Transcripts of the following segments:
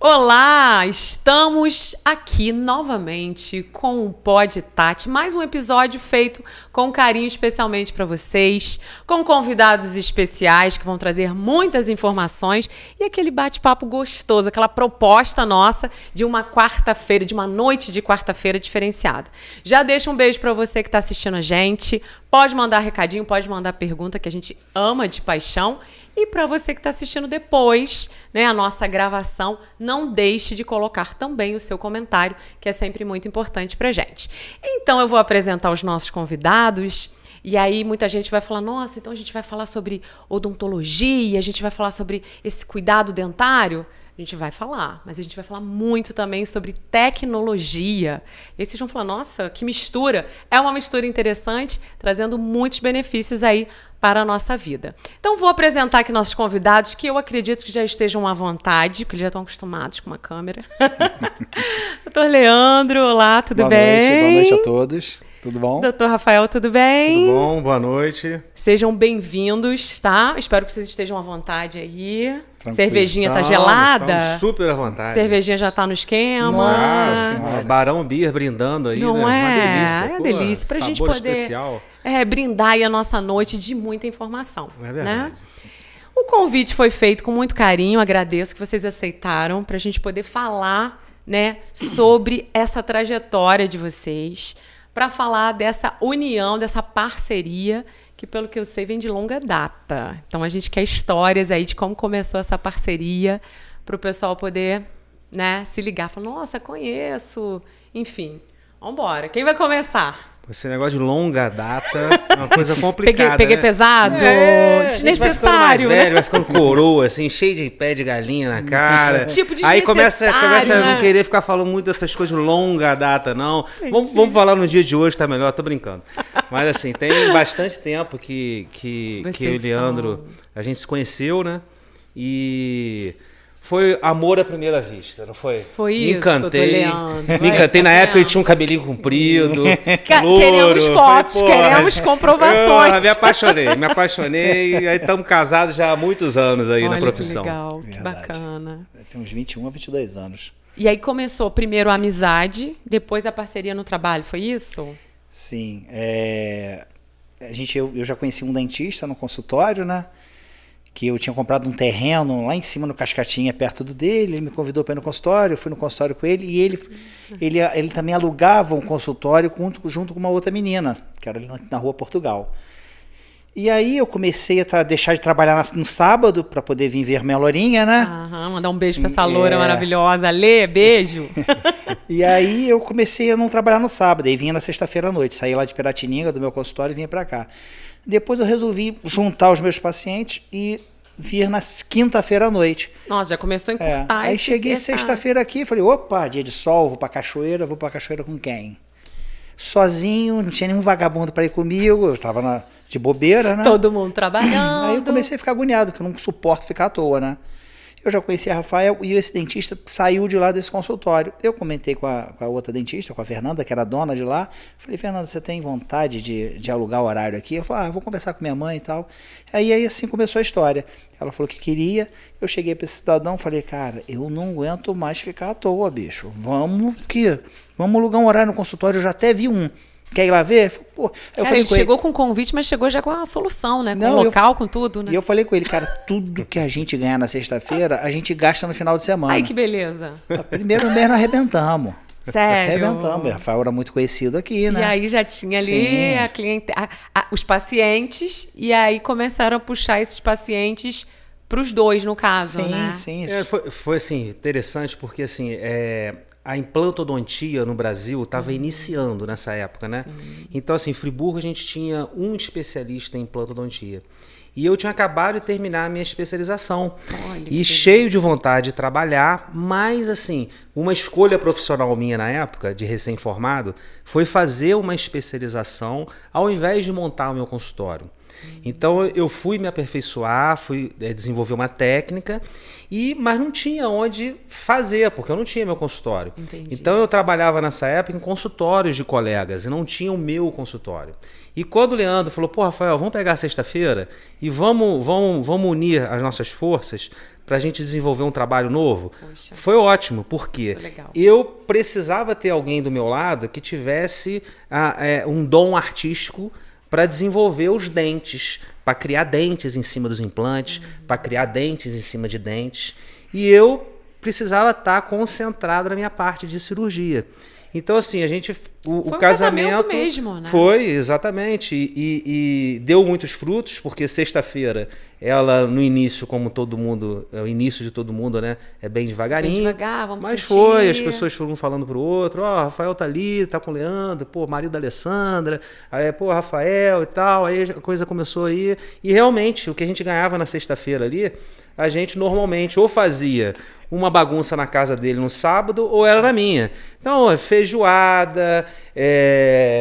Olá, estamos aqui novamente com o Pod Tati, mais um episódio feito com carinho especialmente para vocês, com convidados especiais que vão trazer muitas informações e aquele bate-papo gostoso, aquela proposta nossa de uma quarta-feira, de uma noite de quarta-feira diferenciada. Já deixa um beijo para você que está assistindo a gente, pode mandar recadinho, pode mandar pergunta que a gente ama de paixão. E para você que está assistindo depois, né, a nossa gravação, não deixe de colocar também o seu comentário, que é sempre muito importante para a gente. Então, eu vou apresentar os nossos convidados, e aí muita gente vai falar, nossa, então a gente vai falar sobre odontologia, a gente vai falar sobre esse cuidado dentário? A gente vai falar, mas a gente vai falar muito também sobre tecnologia. E aí vocês vão falar, nossa, que mistura. É uma mistura interessante, trazendo muitos benefícios aí para a nossa vida. Então, vou apresentar aqui nossos convidados, que eu acredito que já estejam à vontade, porque eles já estão acostumados com uma câmera. Doutor Leandro, olá, tudo bem? Boa noite a todos. Tudo bom? Doutor Rafael, tudo bem? Tudo bom, boa noite. Sejam bem-vindos, tá? Espero que vocês estejam à vontade aí. Tranquilo. Cervejinha tá gelada? Estamos super à vontade. Cervejinha já tá no esquema? Nossa Senhora. Barão Beer brindando aí, Não né? Uma delícia. É uma delícia. Pra gente sabor poder especial. brindar aí a nossa noite de muita informação. É verdade. Né? O convite foi feito com muito carinho, agradeço que vocês aceitaram para a gente poder falar, né, sobre essa trajetória de vocês, para falar dessa união, dessa parceria, que pelo que eu sei vem de longa data. Então a gente quer histórias aí de como começou essa parceria, para o pessoal poder, né, se ligar, falar, nossa, conheço, enfim. Vamos embora. Quem vai começar? Esse negócio de longa data é uma coisa complicada, Peguei né? pesado? Desnecessário, vai ficando mais velho, né? vai ficando coroa, assim, cheio de pé de galinha na cara. Tipo Aí começa desnecessário, a né? não querer ficar falando muito dessas coisas de longa data, não. Vamos falar no dia de hoje, tá melhor, tô brincando. Mas assim, tem bastante tempo que eu e o Leandro, a gente se conheceu, né? E foi amor à primeira vista, não foi? Foi Me isso, encantei. Leandro. Me encantei. Na Tá época ele vendo? tinha um cabelinho comprido, Queremos louro. fotos, Falei, porra, queremos comprovações. Me apaixonei. E aí estamos casados já há muitos anos aí Olha na profissão. Que legal, que Verdade. bacana. Tem uns 21 a 22 anos. E aí começou primeiro a amizade, depois a parceria no trabalho, foi isso? Sim. Eu já conheci um dentista no consultório, né? Que eu tinha comprado um terreno lá em cima no Cascatinha, perto do dele. Ele me convidou para ir no consultório, eu fui no consultório com ele. E ele também alugava um consultório junto com uma outra menina, que era ali na Rua Portugal. E aí eu comecei a deixar de trabalhar no sábado para poder vir ver minha lourinha, né? Aham, mandar um beijo pra essa loura maravilhosa. Lê, beijo. E aí eu comecei a não trabalhar no sábado, aí vinha na sexta-feira à noite, saí lá de Piratininga, do meu consultório, e vinha para cá. Depois eu resolvi juntar os meus pacientes e vir na quinta-feira à noite. Nossa, já começou a encurtar Aí cheguei sexta-feira aqui, falei, opa, dia de sol, vou pra cachoeira com quem? Sozinho, não tinha nenhum vagabundo para ir comigo, eu tava de bobeira, né? Todo mundo trabalhando. Aí eu comecei a ficar agoniado, porque eu não suporto ficar à toa, né? Eu já conhecia a Rafael e esse dentista saiu de lá desse consultório. Eu comentei com a outra dentista, com a Fernanda, que era dona de lá. Falei, Fernanda, você tem vontade de alugar o horário aqui? Eu falei, vou conversar com minha mãe e tal. Aí assim começou a história. Ela falou que queria. Eu cheguei para esse cidadão e falei, cara, eu não aguento mais ficar à toa, bicho. Vamos alugar um horário no consultório. Eu já até vi um. Quer ir lá ver? Pô, Ele chegou com o convite, mas chegou já com a solução, né? Com o local, com tudo, né? E eu falei com ele, cara, tudo que a gente ganhar na sexta-feira, a gente gasta no final de semana. Ai, que beleza. Primeiro mês nós arrebentamos. Sério? Arrebentamos. O Rafael era muito conhecido aqui, né? E aí já tinha ali os pacientes, e aí começaram a puxar esses pacientes para os dois, no caso, né? Sim. Foi assim, interessante porque assim, a implantodontia no Brasil estava iniciando nessa época, né? Sim. Então, assim, em Friburgo a gente tinha um especialista em implantodontia. E eu tinha acabado de terminar a minha especialização. E cheio de vontade de trabalhar, mas, assim, uma escolha profissional minha na época, de recém-formado, foi fazer uma especialização ao invés de montar o meu consultório. Então eu fui me aperfeiçoar, fui desenvolver uma técnica, mas não tinha onde fazer, porque eu não tinha meu consultório. Entendi. Então eu trabalhava nessa época em consultórios de colegas e não tinha o meu consultório. E quando o Leandro falou, pô, Rafael, vamos pegar sexta-feira e vamos unir as nossas forças para a gente desenvolver um trabalho novo, Poxa. Foi ótimo, porque eu precisava ter alguém do meu lado que tivesse um dom artístico para desenvolver os dentes, para criar dentes em cima dos implantes, para criar dentes em cima de dentes. E eu precisava estar concentrado na minha parte de cirurgia. Então, assim, o casamento mesmo, né? Foi, exatamente. E deu muitos frutos, porque sexta-feira, ela, no início, como todo mundo, o início de todo mundo, né? É bem devagarinho. Bem devagar, vamos Mas sentir. as pessoas foram falando pro outro, Rafael tá ali, tá com o Leandro, marido da Alessandra, aí, Rafael e tal, aí a coisa começou aí. E realmente, o que a gente ganhava na sexta-feira ali, a gente normalmente ou fazia uma bagunça na casa dele no sábado ou era na minha. Então, feijoada,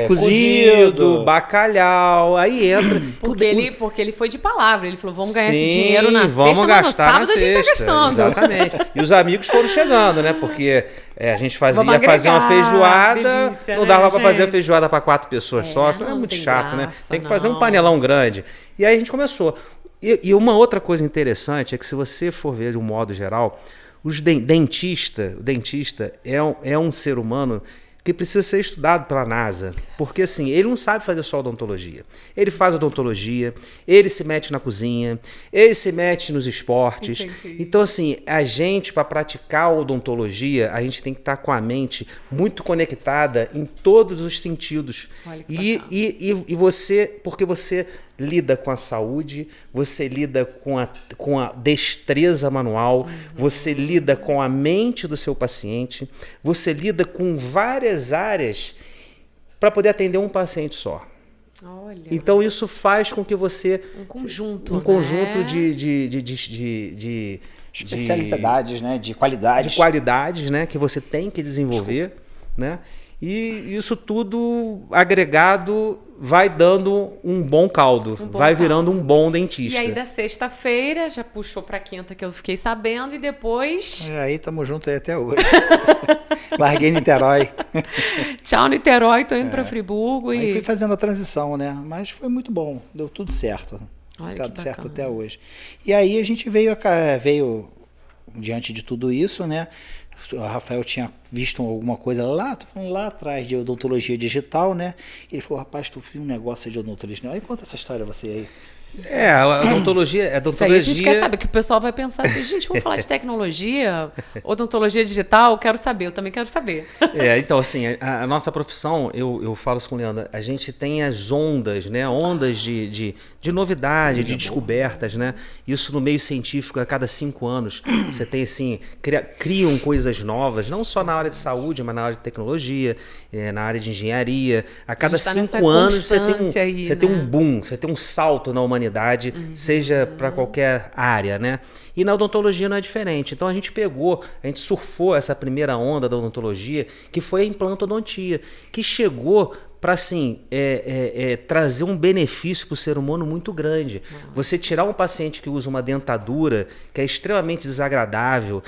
cozido, bacalhau, aí entra... Porque ele foi de palavra, ele falou, vamos ganhar Sim, esse dinheiro na vamos sexta, gastar mas no sábado na a gente tá sexta, gastando. exatamente. E os amigos foram chegando, né? Porque a gente Vamos fazia agregar, uma feijoada, delícia, não né, dava para gente? fazer a feijoada para 4 pessoas só, isso é não muito tem chato, né? graça, Tem que fazer um não. panelão grande. E aí a gente começou. E uma outra coisa interessante é que se você for ver de um modo geral, o dentista é um ser humano que precisa ser estudado pela NASA, porque assim, ele não sabe fazer só odontologia. Ele faz odontologia, ele se mete na cozinha, ele se mete nos esportes. Entendi. Então assim, a gente, para praticar a odontologia, a gente tem que estar com a mente muito conectada em todos os sentidos. Olha que E você, porque você lida com a saúde, você lida com a destreza manual, você lida com a mente do seu paciente, você lida com várias áreas para poder atender um paciente só. Olha. Então isso faz com que você... Um conjunto, Um né? conjunto de Especialidades, né? De qualidades. de qualidades, né, que você tem que desenvolver, né? E isso tudo agregado vai dando um bom caldo, vai virando um bom dentista. E aí da sexta-feira já puxou pra quinta que eu fiquei sabendo e depois Aí tamo junto aí até hoje. Larguei Niterói. tchau Niterói, tô indo pra Friburgo Aí fui e fazendo a transição, né? Mas foi muito bom, deu tudo certo. Olha Tá que tudo certo bacana. até hoje. E aí a gente veio diante de tudo isso, né? O Rafael tinha visto alguma coisa lá, tô falando lá atrás de odontologia digital, né? Ele falou, rapaz, tu viu um negócio de odontologia digital. Aí conta essa história você aí. A odontologia... isso aí a gente quer saber, que o pessoal vai pensar assim, gente, vamos falar de tecnologia, odontologia digital, eu quero saber, eu também quero saber. Então, assim, a nossa profissão, eu falo isso com o Leandro, a gente tem as ondas, né? Ondas de novidade, de descobertas, né? Isso no meio científico, a cada 5 anos, você tem, assim, criam coisas novas, não só na área de saúde, mas na área de tecnologia, na área de engenharia. A cada tá 5 nessa anos você constância aí, tem né? um boom, você tem um salto na humanidade, seja para qualquer área, né? E na odontologia não é diferente. Então a gente surfou essa primeira onda da odontologia, que foi a implantodontia, que chegou para assim, trazer um benefício para o ser humano muito grande. Nossa. Você tirar um paciente que usa uma dentadura, que é extremamente desagradável,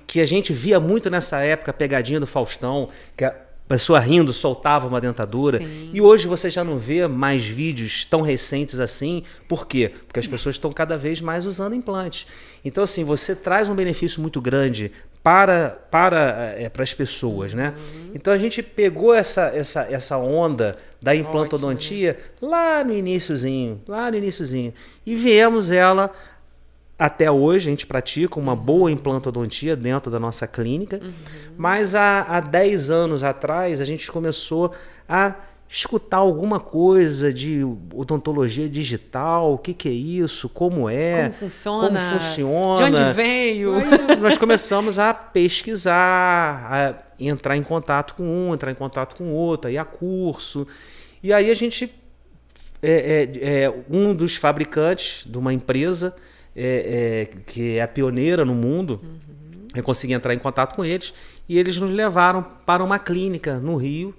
que a gente via muito nessa época, a pegadinha do Faustão, que a pessoa rindo soltava uma dentadura. Sim. E hoje você já não vê mais vídeos tão recentes assim. Por quê? Porque as pessoas estão cada vez mais usando implantes. Então, assim, você traz um benefício muito grande para as pessoas, né? Então a gente pegou essa onda da implantodontia lá no iniciozinho, e viemos ela até hoje. A gente pratica uma boa implantodontia dentro da nossa clínica, mas há 10 anos atrás a gente começou a escutar alguma coisa de odontologia digital, o que é isso, como funciona, de onde veio. Aí nós começamos a pesquisar, a entrar em contato com um, entrar em contato com outro, aí a curso. E aí a gente um dos fabricantes de uma empresa que é a pioneira no mundo, eu consegui entrar em contato com eles e eles nos levaram para uma clínica no Rio.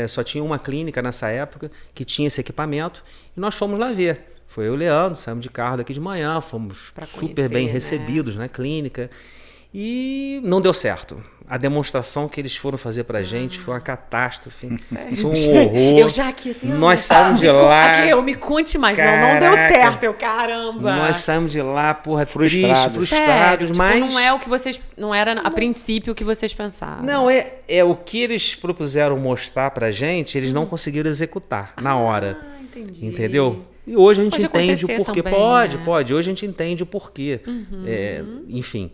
Só tinha uma clínica nessa época que tinha esse equipamento e nós fomos lá ver. Foi eu e o Leandro, saímos de carro daqui de manhã, fomos Pra super conhecer, bem né? recebidos na clínica e não deu certo. A demonstração que eles foram fazer pra gente foi uma catástrofe. Sério? Foi um horror. Eu já aqui, assim... Nós saímos de lá... Aqui, me conte mais. Não deu Caraca. certo. Eu, caramba. Nós saímos de lá, porra, Frustrados. frustrados, Sério, tipo, mas... não é o que vocês... Não era, a princípio, o que vocês pensavam. Não, é o que eles propuseram mostrar pra gente, eles não conseguiram executar na hora. Entendi. Entendeu? E hoje a gente Pode entende o acontecer porquê. também, Pode. Hoje a gente entende o porquê. Enfim.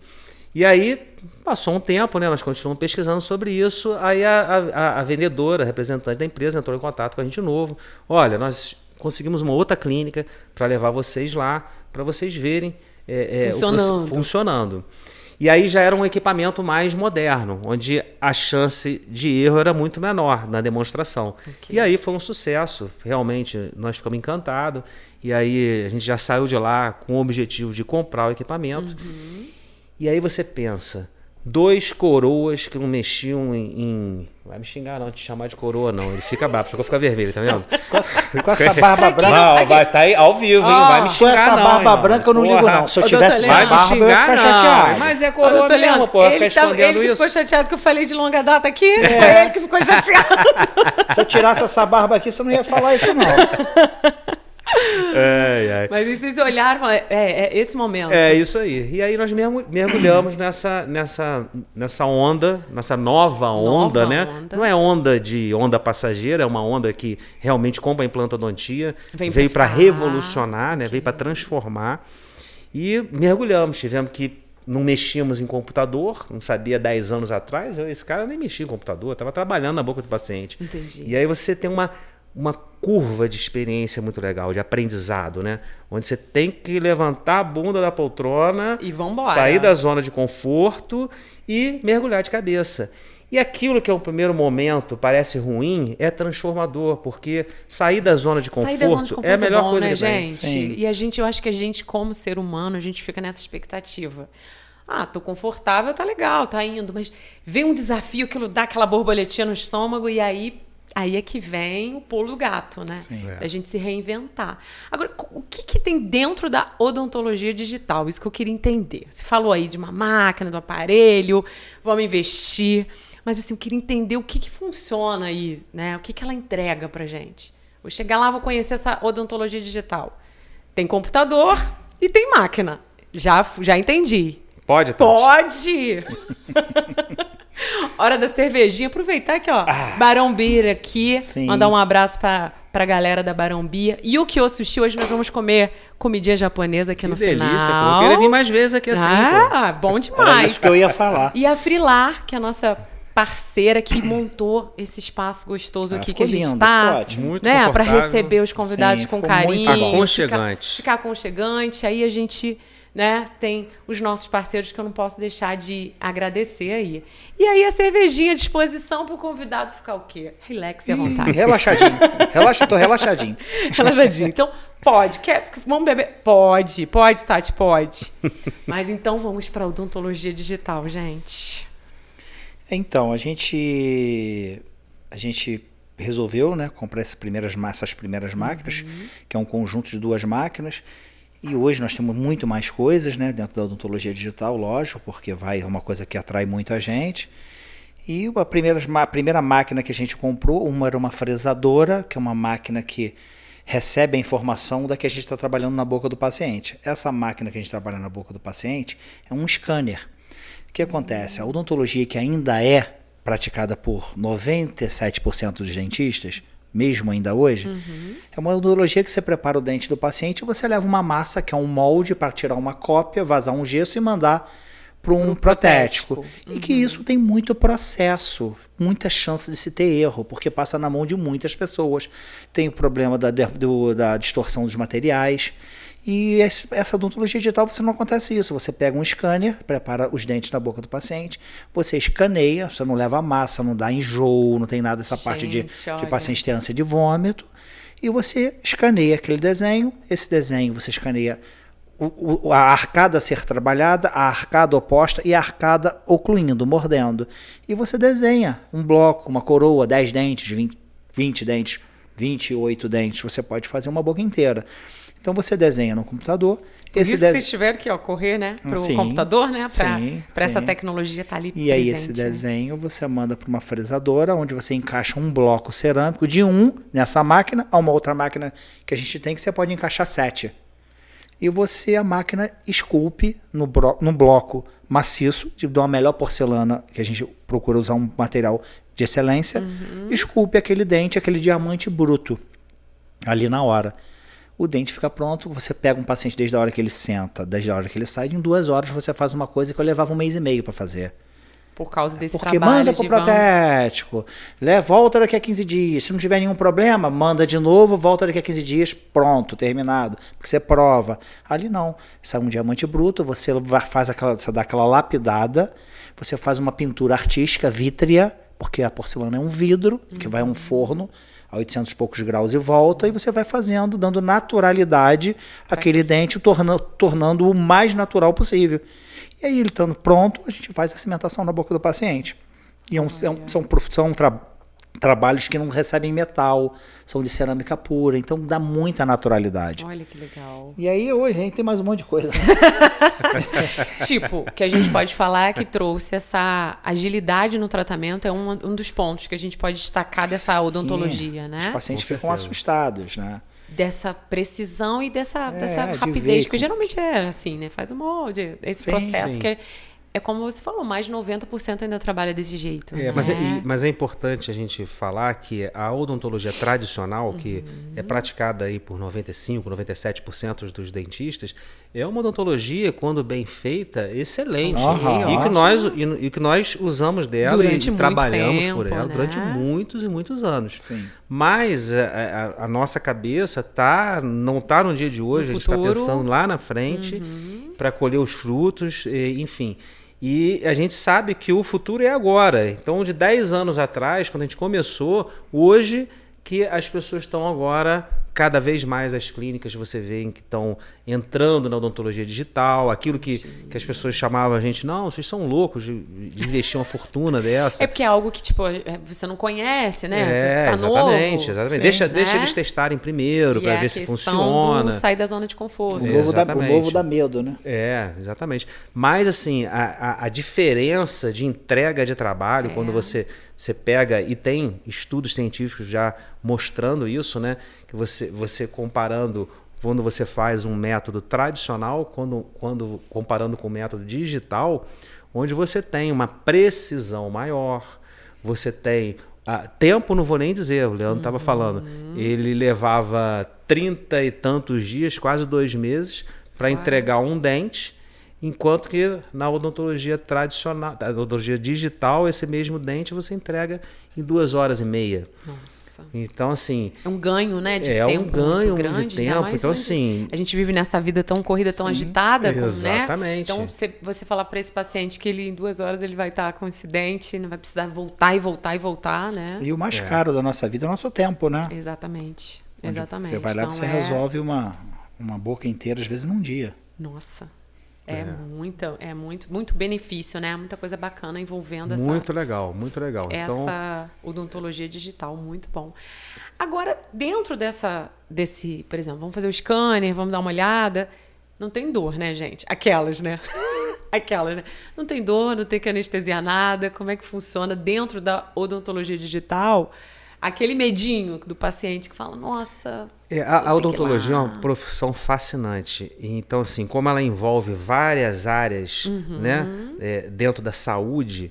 E aí, passou um tempo, né? Nós continuamos pesquisando sobre isso. Aí a vendedora, a representante da empresa, entrou em contato com a gente de novo. Olha, nós conseguimos uma outra clínica para levar vocês lá, para vocês verem funcionando. E aí já era um equipamento mais moderno, onde a chance de erro era muito menor na demonstração. Okay. E aí foi um sucesso, realmente, nós ficamos encantados. E aí a gente já saiu de lá com o objetivo de comprar o equipamento. E aí você pensa, 2 coroas que não mexiam em... Vai me xingar não, te chamar de coroa não, ele fica bravo, chegou a ficar vermelho, tá vendo? Com essa barba branca. Não, vai estar aí ao vivo, hein? Vai me Com xingar essa não, barba irmão. branca eu não ligo não. Se eu Ô, tivesse doutor essa Vai me Leandro, barba eu ia xingar ficar não, chateado. mas é Ô, coroa doutor mesmo, Leandro, pô, vai ficar ele escondendo que isso. ficou chateado que eu falei de longa data aqui. Foi ele que ficou chateado. Se eu tirasse essa barba aqui, você não ia falar isso não. Mas e vocês olharam e falaram, esse momento. É isso aí. E aí nós mergulhamos nessa onda, nessa nova onda, né? onda. Não é onda passageira, é uma onda que realmente compra implantodontia, Veio veio pra para ficar. revolucionar, né? Veio para transformar. E mergulhamos, tivemos que não mexíamos em computador, não sabia 10 anos atrás, esse cara nem mexia em computador, estava trabalhando na boca do paciente. Entendi. E aí você tem uma curva de experiência muito legal, de aprendizado, né? Onde você tem que levantar a bunda da poltrona, E vambora. sair da zona de conforto e mergulhar de cabeça. E aquilo que é o primeiro momento parece ruim é transformador, porque sair da zona de Sair da zona de conforto conforto é a melhor bom, coisa né, que tem. gente? Sim. E eu acho que a gente, como ser humano, a gente fica nessa expectativa. Tô confortável, tá legal, tá indo, mas vem um desafio, aquilo dá aquela borboletinha no estômago e aí é que vem o pulo do gato, né? Sim. Da gente se reinventar. Agora, o que tem dentro da odontologia digital? Isso que eu queria entender. Você falou aí de uma máquina, do aparelho, vamos investir. Mas assim, eu queria entender o que funciona aí, né? O que ela entrega pra gente. Vou chegar lá, vou conhecer essa odontologia digital. Tem computador e tem máquina. Já entendi. Pode, Tati? Pode! Hora da cervejinha. Aproveitar aqui, ó. Barão Beer aqui. Sim. Mandar um abraço pra galera da Barão Beer. E o Kyo Sushi, hoje nós vamos comer comidinha japonesa aqui no delícia, final. pô. Eu queria vir mais vezes aqui assim, pô. Bom Era demais. isso que eu ia falar. E a Frilar, que é a nossa parceira que montou esse espaço gostoso aqui que a ficou gente lindo, tá, ficou ótimo. Muito né, para confortável. receber os convidados Sim, com ficou carinho, muito bom. Aconchegante. ficar aconchegante. Aí a gente, né, tem os nossos parceiros que eu não posso deixar de agradecer aí. E aí a cervejinha à disposição para o convidado ficar o quê? Relax e à vontade. Relaxadinho. Tô relaxadinho. Relaxadinho. Então, pode. Vamos beber? Pode, Tati, pode. Mas então vamos para a odontologia digital, gente. Então, a gente resolveu, né, comprar essas primeiras máquinas, que é um conjunto de 2 máquinas. E hoje nós temos muito mais coisas, né, dentro da odontologia digital, lógico, porque é uma coisa que atrai muito a gente. E a primeira máquina que a gente comprou, era uma fresadora, que é uma máquina que recebe a informação da que a gente está trabalhando na boca do paciente. Essa máquina que a gente trabalha na boca do paciente é um scanner. O que acontece? A odontologia, que ainda é praticada por 97% dos dentistas, mesmo ainda hoje, é uma odontologia que você prepara o dente do paciente e você leva uma massa, que é um molde, para tirar uma cópia, vazar um gesso e mandar para um protético. E que isso tem muito processo, muita chance de se ter erro, porque passa na mão de muitas pessoas. Tem o problema da distorção dos materiais. E essa odontologia digital, você não acontece isso. Você pega um scanner, prepara os dentes na boca do paciente, você escaneia, você não leva massa, não dá enjoo, não tem nada dessa parte de olha. paciente ter ânsia de vômito. E você escaneia aquele desenho, esse desenho você escaneia a arcada a ser trabalhada, a arcada oposta e a arcada ocluindo, mordendo. E você desenha um bloco, uma coroa, 10 dentes, 20 dentes, 28 dentes. Você pode fazer uma boca inteira. Então você desenha no computador. Por isso que vocês tiveram que correr, né? Para o computador, né? Para essa tecnologia estar ali presente. E aí esse desenho você manda para uma fresadora, onde você encaixa um bloco cerâmico de nessa máquina, a uma outra máquina que a gente tem, que você pode encaixar 7. E a máquina esculpe no bloco maciço, de uma melhor porcelana, que a gente procura usar um material de excelência, esculpe aquele dente, aquele diamante bruto, ali na hora. O dente fica pronto, você pega um paciente desde a hora que ele senta, desde a hora que ele sai, em 2 horas você faz uma coisa que eu levava 1 mês e meio para fazer. Por causa desse Porque trabalho. Manda pro protético, volta daqui a 15 dias. Se não tiver nenhum problema, manda de novo, volta daqui a 15 dias, pronto, terminado. Porque você prova. Ali não. Sai um diamante bruto, você dá aquela lapidada, você faz uma pintura artística, vítrea, porque a porcelana é um vidro, que vai a um forno a 800 e poucos graus e volta, e você vai fazendo, dando naturalidade àquele dente, tornando o mais natural possível. E aí, ele estando pronto, a gente faz a cimentação na boca do paciente. E são trabalhos que não recebem metal, são de cerâmica pura, então dá muita naturalidade. Olha que legal. E aí, hoje, a gente tem mais um monte de coisa. Tipo, que a gente pode falar que trouxe essa agilidade no tratamento, é um dos pontos que a gente pode destacar dessa odontologia, né? Os pacientes ficam assustados, né? Dessa precisão e dessa rapidez, porque geralmente é assim, né? Faz o molde, esse processo que é como você falou, mais de 90% ainda trabalha desse jeito. Mas é importante a gente falar que a odontologia tradicional, que é praticada aí por 95%, 97% dos dentistas, é uma odontologia, quando bem feita, excelente. E que nós usamos dela durante e trabalhamos tempo, por ela, né? durante muitos e muitos anos. Sim. Mas a nossa cabeça não está no dia de hoje, a gente está pensando lá na frente para colher os frutos, enfim. E a gente sabe que o futuro é agora. Então, de 10 anos atrás, quando a gente começou, hoje que as pessoas estão agora, cada vez mais as clínicas você vê que estão entrando na odontologia digital, aquilo que as pessoas chamavam a gente, não, vocês são loucos de investir uma fortuna dessa. É porque é algo que, tipo, você não conhece, né? Tá exatamente. novo. Deixa eles testarem primeiro para ver se funciona. Sair da zona de conforto. O novo dá medo, né? Exatamente. Mas, assim, a diferença de entrega de trabalho, quando você pega, e tem estudos científicos já mostrando isso, né? Que você comparando, quando você faz um método tradicional, quando comparando com o método digital, onde você tem uma precisão maior, você tem tempo, não vou nem dizer, o Leandro estava falando, ele levava 30 e tantos dias, quase 2 meses, para entregar um dente, enquanto que na odontologia tradicional, na odontologia digital, esse mesmo dente você entrega em 2 horas e meia. Nossa. Então, assim... É um ganho, né? De tempo muito grande, de tempo. Então, assim... A gente vive nessa vida tão corrida, tão agitada. Exatamente. Né? Então, você falar para esse paciente que ele em 2 horas ele vai estar com esse dente, não vai precisar voltar e voltar e voltar, né? E o mais caro da nossa vida é o nosso tempo, né? Exatamente. Você vai lá e você resolve uma boca inteira, às vezes, num dia. Nossa. É muito benefício, né? Muita coisa bacana envolvendo muito legal. Essa odontologia digital, muito bom. Agora, dentro desse, por exemplo, vamos fazer o scanner, vamos dar uma olhada. Não tem dor, né, gente? Aquelas, né? Não tem dor, não tem que anestesiar nada. Como é que funciona dentro da odontologia digital? Aquele medinho do paciente que fala, nossa... A odontologia é uma profissão fascinante. Então, assim, como ela envolve várias áreas, né, dentro da saúde,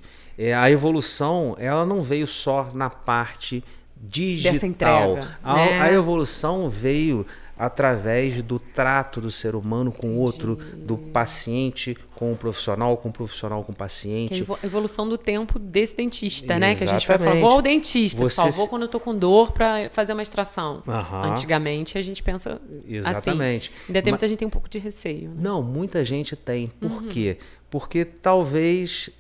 a evolução ela não veio só na parte digital. Dessa entrega, né? A evolução veio através do trato do ser humano com o outro, do paciente com o profissional com o paciente. Que é a evolução do tempo desse dentista, Exatamente. né? Que a gente falou ao dentista, salvou quando eu tô com dor para fazer uma extração. Antigamente a gente pensa Exatamente. Assim. Ainda tem muita gente tem um pouco de receio. Né? Não, muita gente tem. Por quê? Porque talvez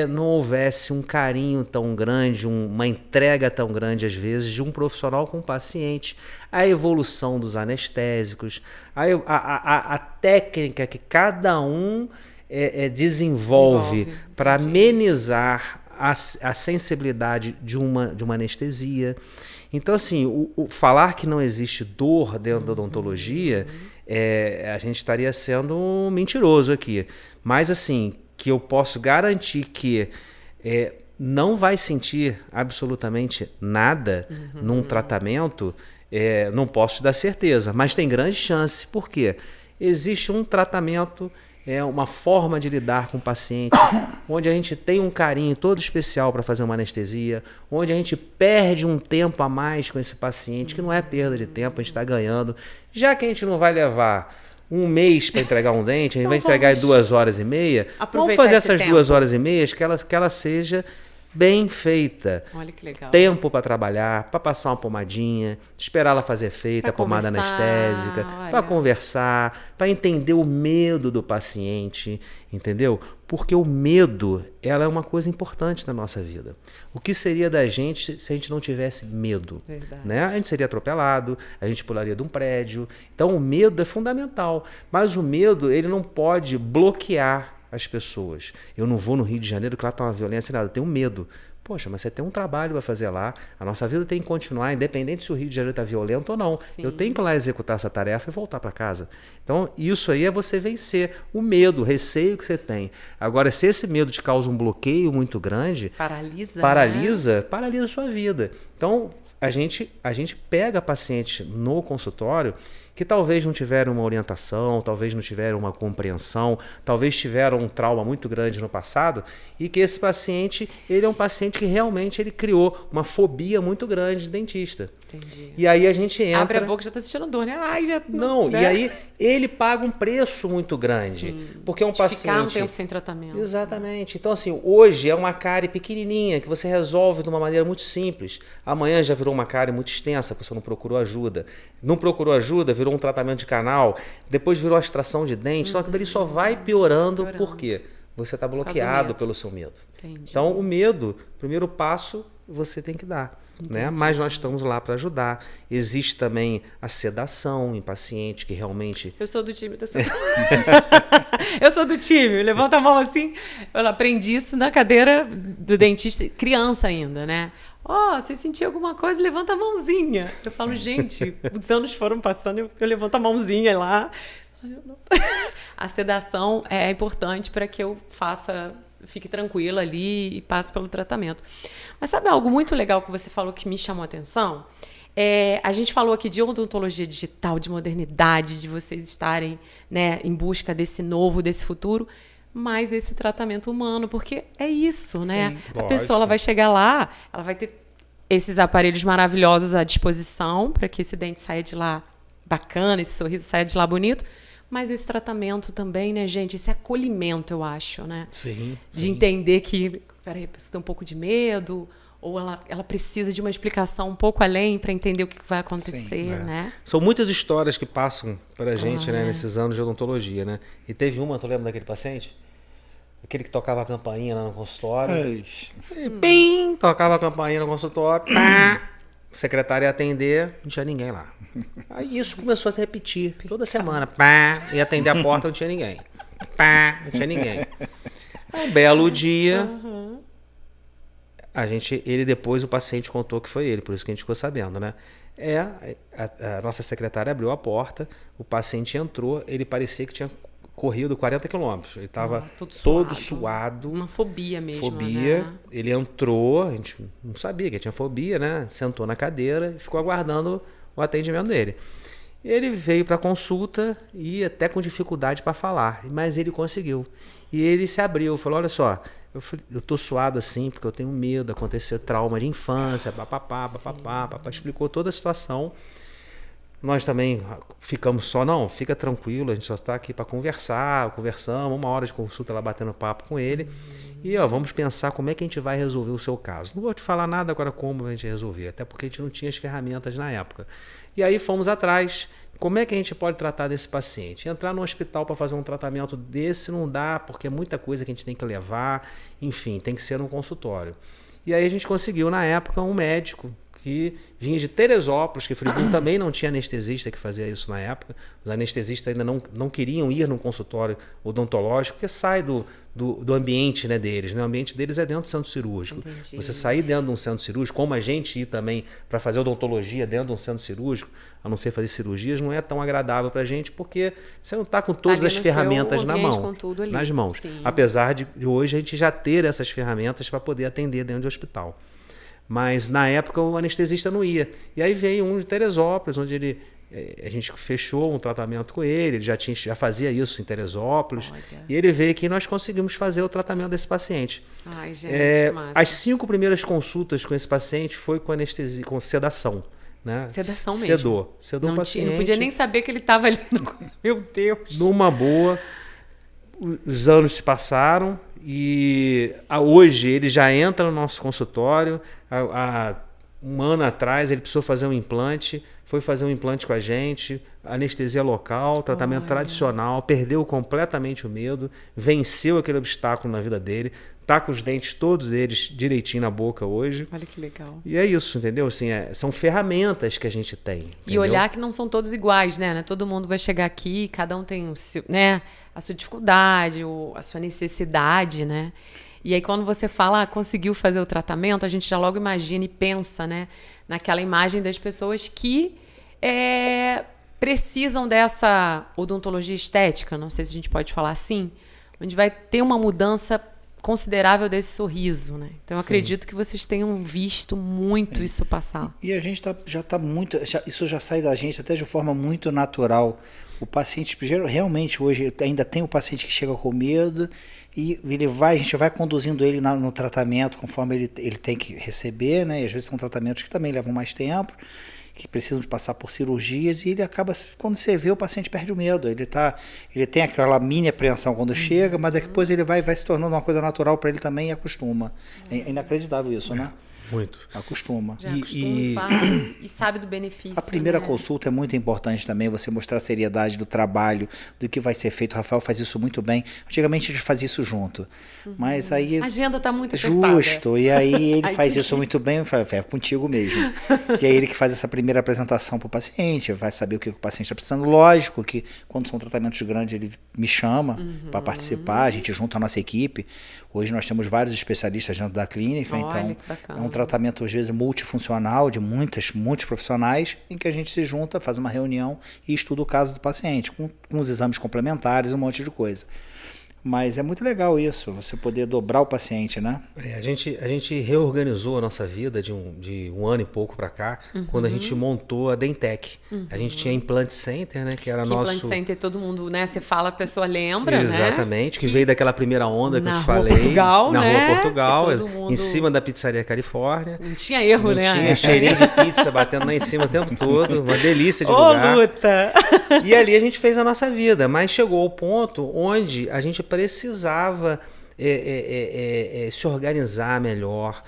não houvesse um carinho tão grande, uma entrega tão grande, às vezes, de um profissional com um paciente. A evolução dos anestésicos, a técnica que cada um desenvolve para amenizar a sensibilidade de uma anestesia. Então, assim, o falar que não existe dor dentro da odontologia, a gente estaria sendo mentiroso aqui. Mas, assim, que eu posso garantir que não vai sentir absolutamente nada num tratamento, não posso te dar certeza. Mas tem grande chance. Por quê? Existe um tratamento, uma forma de lidar com o paciente, onde a gente tem um carinho todo especial para fazer uma anestesia, onde a gente perde um tempo a mais com esse paciente, que não é perda de tempo, a gente está ganhando. Já que a gente não vai levar um mês para entregar um dente, a gente vai entregar em 2h30, vamos fazer essas 2h30 que ela seja bem feita. Olha que legal. Tempo para trabalhar, para passar uma pomadinha, esperar ela fazer feita, a pomada anestésica, para conversar, para entender o medo do paciente, entendeu? Porque o medo, ela é uma coisa importante na nossa vida. O que seria da gente se a gente não tivesse medo? Né? A gente seria atropelado, a gente pularia de um prédio. Então o medo é fundamental, mas o medo ele não pode bloquear as pessoas. Eu não vou no Rio de Janeiro que lá está uma violência, nada, eu tenho medo. Poxa, mas você tem um trabalho para fazer lá, a nossa vida tem que continuar, independente se o Rio de Janeiro está violento ou não. Sim. Eu tenho que ir lá executar essa tarefa e voltar para casa. Então, isso aí é você vencer o medo, o receio que você tem. Agora, se esse medo te causa um bloqueio muito grande, paralisa a sua vida. Então, a gente pega pacientes no consultório que talvez não tiveram uma orientação, talvez não tiveram uma compreensão, talvez tiveram um trauma muito grande no passado e que esse paciente, ele é um paciente que realmente ele criou uma fobia muito grande de dentista. Entendi. E aí a gente entra... Abre a boca, já está sentindo dor, né? Ai, já... Não, né? E aí ele paga um preço muito grande. Sim. Porque é um paciente... Ficar um tempo sem tratamento. Exatamente. Então, assim, hoje é uma cárie pequenininha que você resolve de uma maneira muito simples. Amanhã já virou uma cárie muito extensa, a pessoa não procurou ajuda. Não procurou ajuda, virou um tratamento de canal, depois virou a extração de dente. Então aquilo ali só vai piorando. Por quê? Você está bloqueado pelo seu medo. Entendi. Então, o medo, primeiro passo, você tem que dar. Né? Mas nós estamos lá para ajudar. Existe também a sedação em paciente que realmente... Eu sou do time da sedação. Eu sou do time. Levanta a mão assim. Eu aprendi isso na cadeira do dentista, criança ainda, né? Você sentiu alguma coisa? Levanta a mãozinha. Eu falo, gente, os anos foram passando, eu levanto a mãozinha lá. A sedação é importante para que eu fique tranquila ali e passe pelo tratamento. Mas sabe algo muito legal que você falou que me chamou a atenção? A gente falou aqui de odontologia digital, de modernidade, de vocês estarem, né, em busca desse novo, desse futuro, mas esse tratamento humano, porque é isso, né? Sim, a pessoa ela vai chegar lá, ela vai ter esses aparelhos maravilhosos à disposição para que esse dente saia de lá bacana, esse sorriso saia de lá bonito, mas esse tratamento também, né, gente? Esse acolhimento, eu acho, né? Sim. De entender que, peraí, a pessoa tem um pouco de medo, ou ela precisa de uma explicação um pouco além para entender o que vai acontecer, né? São muitas histórias que passam para a gente, né, nesses anos de odontologia, né? E teve uma, tu lembra daquele paciente? Aquele que tocava a campainha lá no consultório. Pim! Tocava a campainha no consultório. Pá! O secretário ia atender, não tinha ninguém lá. Aí isso começou a se repetir toda semana. Pá! Ia atender a porta, não tinha ninguém. Pá! Não tinha ninguém. Um belo dia, ele depois, o paciente contou que foi ele, por isso que a gente ficou sabendo, né? A nossa secretária abriu a porta, o paciente entrou, ele parecia que tinha corrido 40 quilômetros. Ele estava todo suado. Uma fobia mesmo, Fobia. né? Ele entrou, a gente não sabia que tinha fobia, né? Sentou na cadeira e ficou aguardando o atendimento dele. Ele veio para a consulta e até com dificuldade para falar, mas ele conseguiu. E ele se abriu, falou, olha só, eu tô suado assim porque eu tenho medo de acontecer trauma de infância, papapá. Explicou toda a situação. Nós também ficamos fica tranquilo, a gente só está aqui para conversamos, 1 hora de consulta lá batendo papo com ele. E vamos pensar como é que a gente vai resolver o seu caso. Não vou te falar nada agora como a gente resolver, até porque a gente não tinha as ferramentas na época. E aí fomos atrás, como é que a gente pode tratar desse paciente? Entrar no hospital para fazer um tratamento desse não dá, porque é muita coisa que a gente tem que levar, enfim, tem que ser num consultório. E aí a gente conseguiu, na época, um médico que vinha de Teresópolis, que Friburgo também não tinha anestesista que fazia isso na época. Os anestesistas ainda não queriam ir num consultório odontológico, porque sai do do ambiente, né, deles. Né? O ambiente deles é dentro do centro cirúrgico. Entendi. Você sair dentro de um centro cirúrgico, como a gente ir também para fazer odontologia dentro de um centro cirúrgico, a não ser fazer cirurgias, não é tão agradável para a gente, porque você não está com todas as ferramentas na mão, com tudo ali. nas mãos. Sim. Apesar de hoje a gente já ter essas ferramentas para poder atender dentro do hospital. Mas na época o anestesista não ia. E aí veio um de Teresópolis, onde a gente fechou um tratamento com ele já fazia isso em Teresópolis. Olha. E ele veio aqui e nós conseguimos fazer o tratamento desse paciente. Ai, gente, que massa. As 5 primeiras consultas com esse paciente foi com anestesia, com sedação. Né? Sedação mesmo. Sedou o paciente. Não podia nem saber que ele estava ali. Meu Deus. Numa boa. Os anos se passaram e hoje ele já entra no nosso consultório. Há um ano atrás ele precisou fazer um implante, foi fazer um implante com a gente, anestesia local, tratamento tradicional, perdeu completamente o medo, venceu aquele obstáculo na vida dele, tá com os dentes todos eles direitinho na boca hoje. Olha que legal. E é isso, entendeu? Assim, são ferramentas que a gente tem. E entendeu? olhar que não são todos iguais, né? Todo mundo vai chegar aqui, cada um tem o seu, né? A sua dificuldade, a sua necessidade, né? E aí quando você fala, conseguiu fazer o tratamento, a gente já logo imagina e pensa, né? Naquela imagem das pessoas que precisam dessa odontologia estética, não sei se a gente pode falar assim, onde vai ter uma mudança considerável desse sorriso, né? Então eu acredito que vocês tenham visto muito isso passar. E a gente já está muito, isso já sai da gente até de forma muito natural. O paciente, realmente hoje ainda tem o paciente que chega com medo e a gente vai conduzindo ele no tratamento conforme ele tem que receber, né? E às vezes são tratamentos que também levam mais tempo, que precisam de passar por cirurgias, e ele acaba, quando você vê, o paciente perde o medo. Ele tem aquela mini apreensão quando chega, mas depois ele vai se tornando uma coisa natural para ele também e acostuma. É inacreditável isso, né? Muito. Acostuma. Já acostuma e sabe do benefício. A primeira né? consulta é muito importante também, você mostrar a seriedade do trabalho, do que vai ser feito. O Rafael faz isso muito bem. Antigamente a gente fazia isso junto. Mas aí... A agenda está muito apertada. Justo. E aí ele Aí faz tem isso que- muito bem. Eu falo, é contigo mesmo. E aí ele que faz essa primeira apresentação para o paciente, vai saber o que o paciente está precisando. Lógico que quando são tratamentos grandes ele me chama para participar, a gente junta a nossa equipe. Hoje nós temos vários especialistas dentro da clínica, Olha, então que bacana. é um tratamento às vezes multifuncional de muitos profissionais, em que a gente se junta, faz uma reunião e estuda o caso do paciente, com os exames complementares, um monte de coisa. Mas é muito legal isso, você poder dobrar o paciente, né? A gente reorganizou a nossa vida de um ano e pouco para cá, quando a gente montou a Dentec. A gente tinha Implant Center, né? Que era Que nosso... Implant Center, todo mundo, né? Você fala, a pessoa lembra, Exatamente, né? que veio daquela primeira onda que eu na te Rua falei. Portugal, na né? Rua Portugal, Que todo mundo- em cima da Pizzaria Califórnia. Não tinha erro, Não né? tinha cheirinho de pizza batendo lá em cima o tempo todo. Uma delícia de Ô, lugar. luta! E ali a gente fez a nossa vida, mas chegou ao ponto onde a gente precisava se organizar melhor,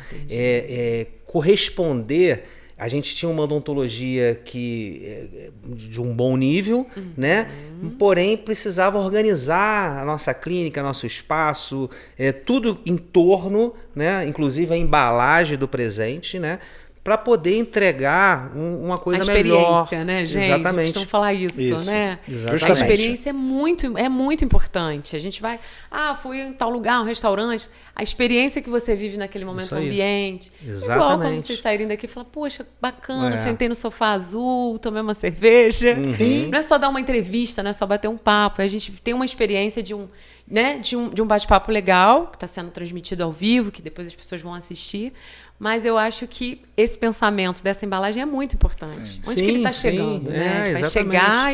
corresponder. A gente tinha uma odontologia de um bom nível, né? Porém precisava organizar a nossa clínica, nosso espaço, tudo em torno, né? Inclusive a embalagem do presente, né? Para poder entregar uma coisa A melhor. experiência, né, gente? Exatamente. Precisam falar isso, né? Exatamente. A experiência é muito importante. A gente vai, fui em tal lugar, um restaurante. A experiência que você vive naquele momento, Isso o aí. ambiente. Igual Exatamente. quando vocês saírem daqui e falar, poxa, bacana, É. sentei no sofá azul, tomei uma cerveja. Sim. Não é só dar uma entrevista, não é só bater um papo. A gente tem uma experiência de um bate-papo legal, que está sendo transmitido ao vivo, que depois as pessoas vão assistir. Mas eu acho que esse pensamento dessa embalagem é muito importante. Onde que ele está Sim, chegando, né? Vai exatamente. chegar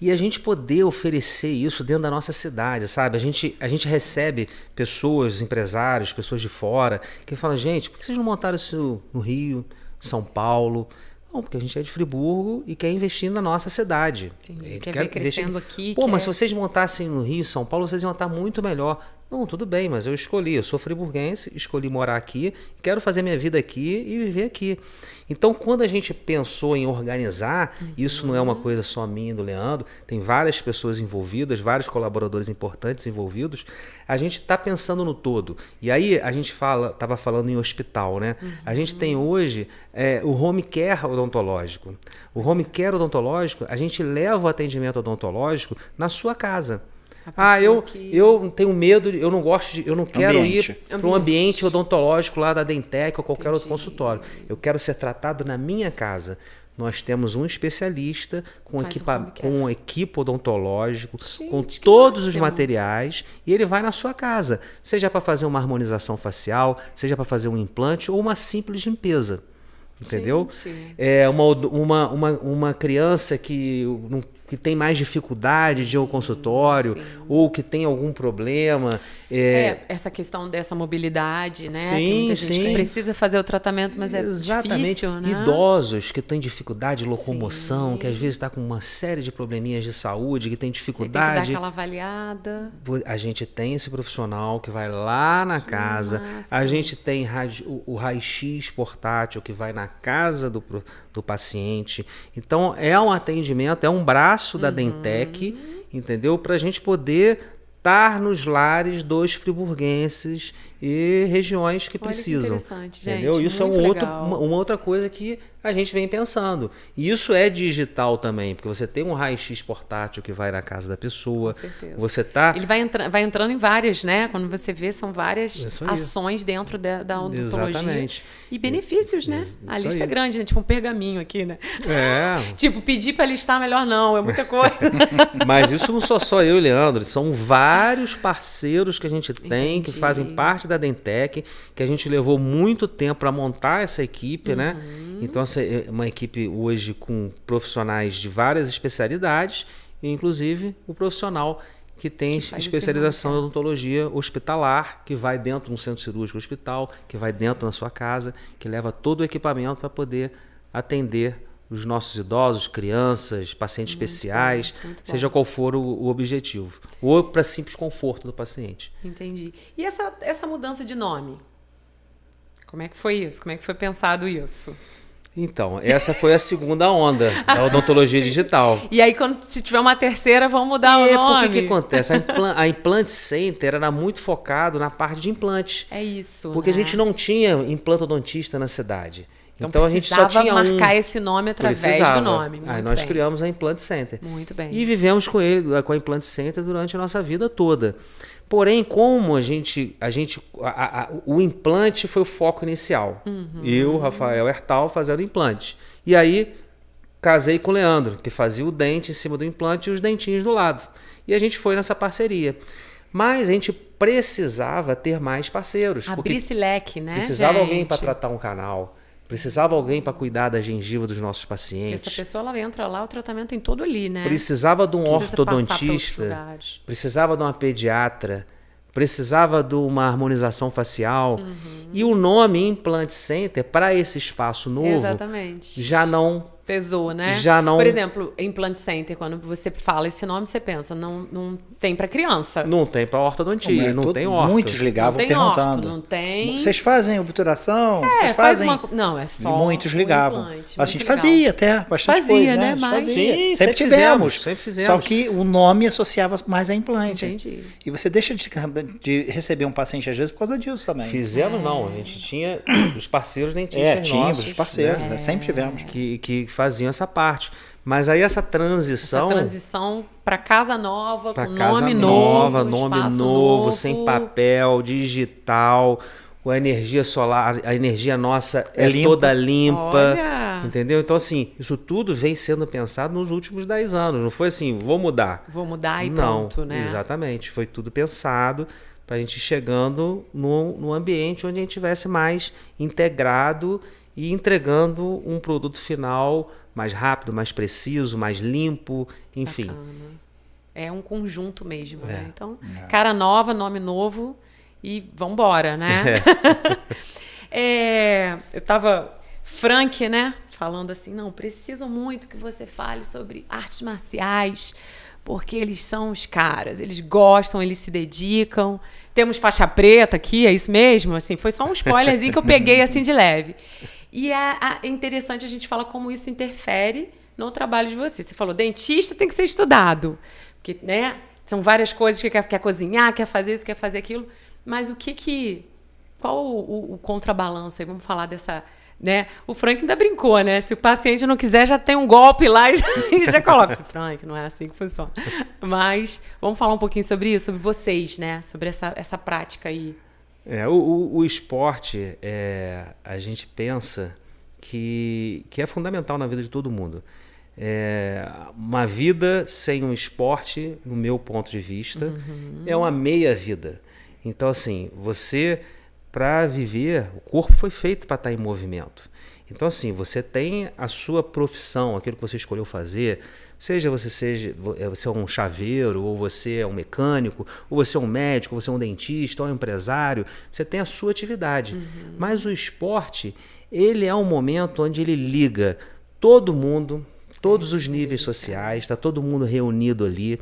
E a gente poder oferecer isso dentro da nossa cidade, sabe? A gente recebe pessoas, empresários, pessoas de fora, que falam, gente, por que vocês não montaram isso no Rio, São Paulo? Não, porque a gente é de Friburgo e quer investir na nossa cidade. Entendi. Quer ver crescendo aqui, Pô, mas quer- se vocês montassem no Rio, São Paulo, vocês iam estar muito melhor. Não, tudo bem, mas eu sou friburguense, escolhi morar aqui, quero fazer minha vida aqui e viver aqui. Então, quando a gente pensou em organizar, isso não é uma coisa só minha e do Leandro, tem várias pessoas envolvidas, vários colaboradores importantes envolvidos, a gente está pensando no todo. E aí a gente estava falando em hospital, né? A gente tem hoje o home care odontológico. O home care odontológico, a gente leva o atendimento odontológico na sua casa. eu tenho medo, eu não gosto eu não quero ir para um ambiente odontológico lá da Dentec ou qualquer outro consultório. Eu quero ser tratado na minha casa. Nós temos um especialista com um equipo odontológico, com todos os materiais, e ele vai na sua casa, seja para fazer uma harmonização facial, seja para fazer um implante ou uma simples limpeza. Entendeu? É uma criança que tem mais dificuldade de ir ao consultório ou que tem algum problema. Essa questão dessa mobilidade, né? Sim, tem muita gente que precisa fazer o tratamento, mas é difícil, né? Idosos que têm dificuldade de locomoção, que às vezes está com uma série de probleminhas de saúde, que tem dificuldade. Tem que dar aquela avaliada. A gente tem esse profissional que vai lá na casa. Massa. A gente tem o raio-x portátil que vai na casa do paciente. Então, é um atendimento, é um braço da Dentec, entendeu? Para a gente poder estar nos lares dos friburguenses e regiões que precisam. Que interessante, entendeu? gente, Isso é uma outra coisa que a gente vem pensando. E isso é digital também, porque você tem um raio-x portátil que vai na casa da pessoa. Com certeza. Você tá... Ele vai entrando em várias, né? Quando você vê, são várias ações dentro da odontologia. Exatamente. E benefícios, né? A lista é grande, né? Tipo um pergaminho aqui, né? Tipo, pedir para listar melhor não, é muita coisa. Mas isso não sou só eu e Leandro, são vários parceiros que a gente tem, que fazem parte da Dentec, que a gente levou muito tempo para montar essa equipe, né? Então, essa é uma equipe hoje com profissionais de várias especialidades, inclusive o profissional que tem especialização em odontologia hospitalar, que vai dentro de um centro cirúrgico hospital, que vai dentro da sua casa, que leva todo o equipamento para poder atender os nossos idosos, crianças, pacientes especiais, seja qual for o objetivo. Ou para simples conforto do paciente. Entendi. E essa mudança de nome? Como é que foi isso? Como é que foi pensado isso? Então, essa foi a segunda onda da odontologia digital. E aí, se tiver uma terceira, vão mudar o nome? Porque que acontece? A Implant Center era muito focado na parte de implantes. É isso, porque a gente não tinha implantodontista na cidade. Então a gente só tinha marcar esse nome através do nome. Aí nós criamos a Implant Center. Muito bem. E vivemos com a Implant Center durante a nossa vida toda. Porém, como o implante foi o foco inicial. Eu, Rafael Hertal, fazendo implante. E aí, casei com o Leandro, que fazia o dente em cima do implante e os dentinhos do lado. E a gente foi nessa parceria. Mas a gente precisava ter mais parceiros. Abrir esse leque, né, precisava alguém para tratar um canal. Precisava alguém para cuidar da gengiva dos nossos pacientes. Porque essa pessoa ela entra lá, o tratamento tem todo ali, né? Precisava de um ortodontista, precisava de uma pediatra, precisava de uma harmonização facial. E o nome Implant Center, para esse espaço novo, já não pesou, né? Já não... Por exemplo, Implant Center, quando você fala esse nome, você pensa, não tem para criança. Não tem para ortodontia, não tem orto. Muitos ligavam perguntando. Orto, não tem. Vocês fazem obturação? Vocês fazem? Não, é só. Muitos ligavam. Implante, a gente fazia até bastante coisa, né? Mas... Sim, sempre tivemos. Sempre fizemos. Só que o nome associava mais a implante. Entendi. E você deixa de receber um paciente às vezes por causa disso também. Fizemos não, a gente tinha os parceiros dentistas tínhamos nossos, os parceiros, né? Sempre tivemos. Que faziam essa parte. Mas aí essa transição para casa nova, com nome novo, sem papel, digital, a energia solar, a energia nossa é toda limpa. Olha. Entendeu? Então, assim, isso tudo vem sendo pensado nos últimos 10 anos. Não foi assim, vou mudar e pronto, né? Exatamente. Foi tudo pensado para a gente ir chegando no ambiente onde a gente estivesse mais integrado e entregando um produto final mais rápido, mais preciso, mais limpo, enfim. Bacana. É um conjunto mesmo, né? Então, cara nova, nome novo e vambora, né? Eu tava Frank, né? Falando assim, não, preciso muito que você fale sobre artes marciais, porque eles são os caras, eles gostam, eles se dedicam. Temos faixa preta aqui, é isso mesmo? Assim, foi só um spoilerzinho que eu peguei assim de leve. E é interessante a gente falar como isso interfere no trabalho de você. Você falou, dentista tem que ser estudado. Porque, né, são várias coisas que quer cozinhar, quer fazer isso, quer fazer aquilo. Mas qual o contrabalanço aí? Vamos falar né? O Frank ainda brincou, né? Se o paciente não quiser, já tem um golpe lá e já coloca. Frank, não é assim que funciona. Mas vamos falar um pouquinho sobre isso, sobre vocês, né? Sobre essa prática aí. O esporte, a gente pensa que é fundamental na vida de todo mundo. Uma vida sem um esporte, no meu ponto de vista, é uma meia vida. Então, assim, você, para viver, o corpo foi feito para estar em movimento. Então, assim, você tem a sua profissão, aquilo que você escolheu fazer, seja você é um chaveiro, ou você é um mecânico, ou você é um médico, ou você é um dentista, ou um empresário, você tem a sua atividade. Mas o esporte, ele é um momento onde ele liga todo mundo, todos os níveis sociais, está todo mundo reunido ali,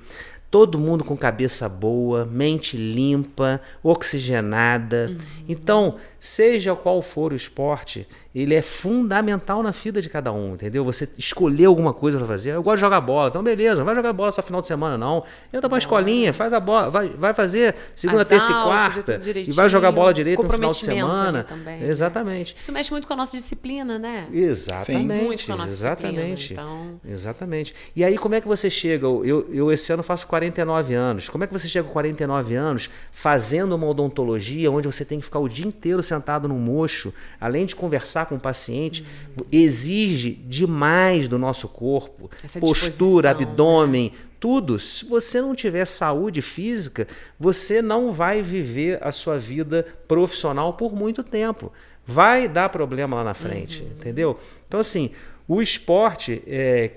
todo mundo com cabeça boa, mente limpa, oxigenada. Então, seja qual for o esporte, ele é fundamental na vida de cada um, entendeu? Você escolher alguma coisa para fazer. Eu gosto de jogar bola, então beleza, não vai jogar bola só final de semana, não. Entra pra uma escolinha, faz a bola, vai fazer segunda, terça e quarta, e vai jogar bola direito no final de semana. Também, exatamente. Isso mexe muito com a nossa disciplina, né? Exatamente. Muito com a nossa exatamente. Disciplina, então... Exatamente. E aí, como é que você chega? Eu esse ano faço 49 anos. Como é que você chega com 49 anos fazendo uma odontologia onde você tem que ficar o dia inteiro sentado num mocho, além de conversar com o paciente, exige demais do nosso corpo, essa postura, abdômen, né? Tudo. Se você não tiver saúde física, você não vai viver a sua vida profissional por muito tempo. Vai dar problema lá na frente, entendeu? Então, assim, o esporte,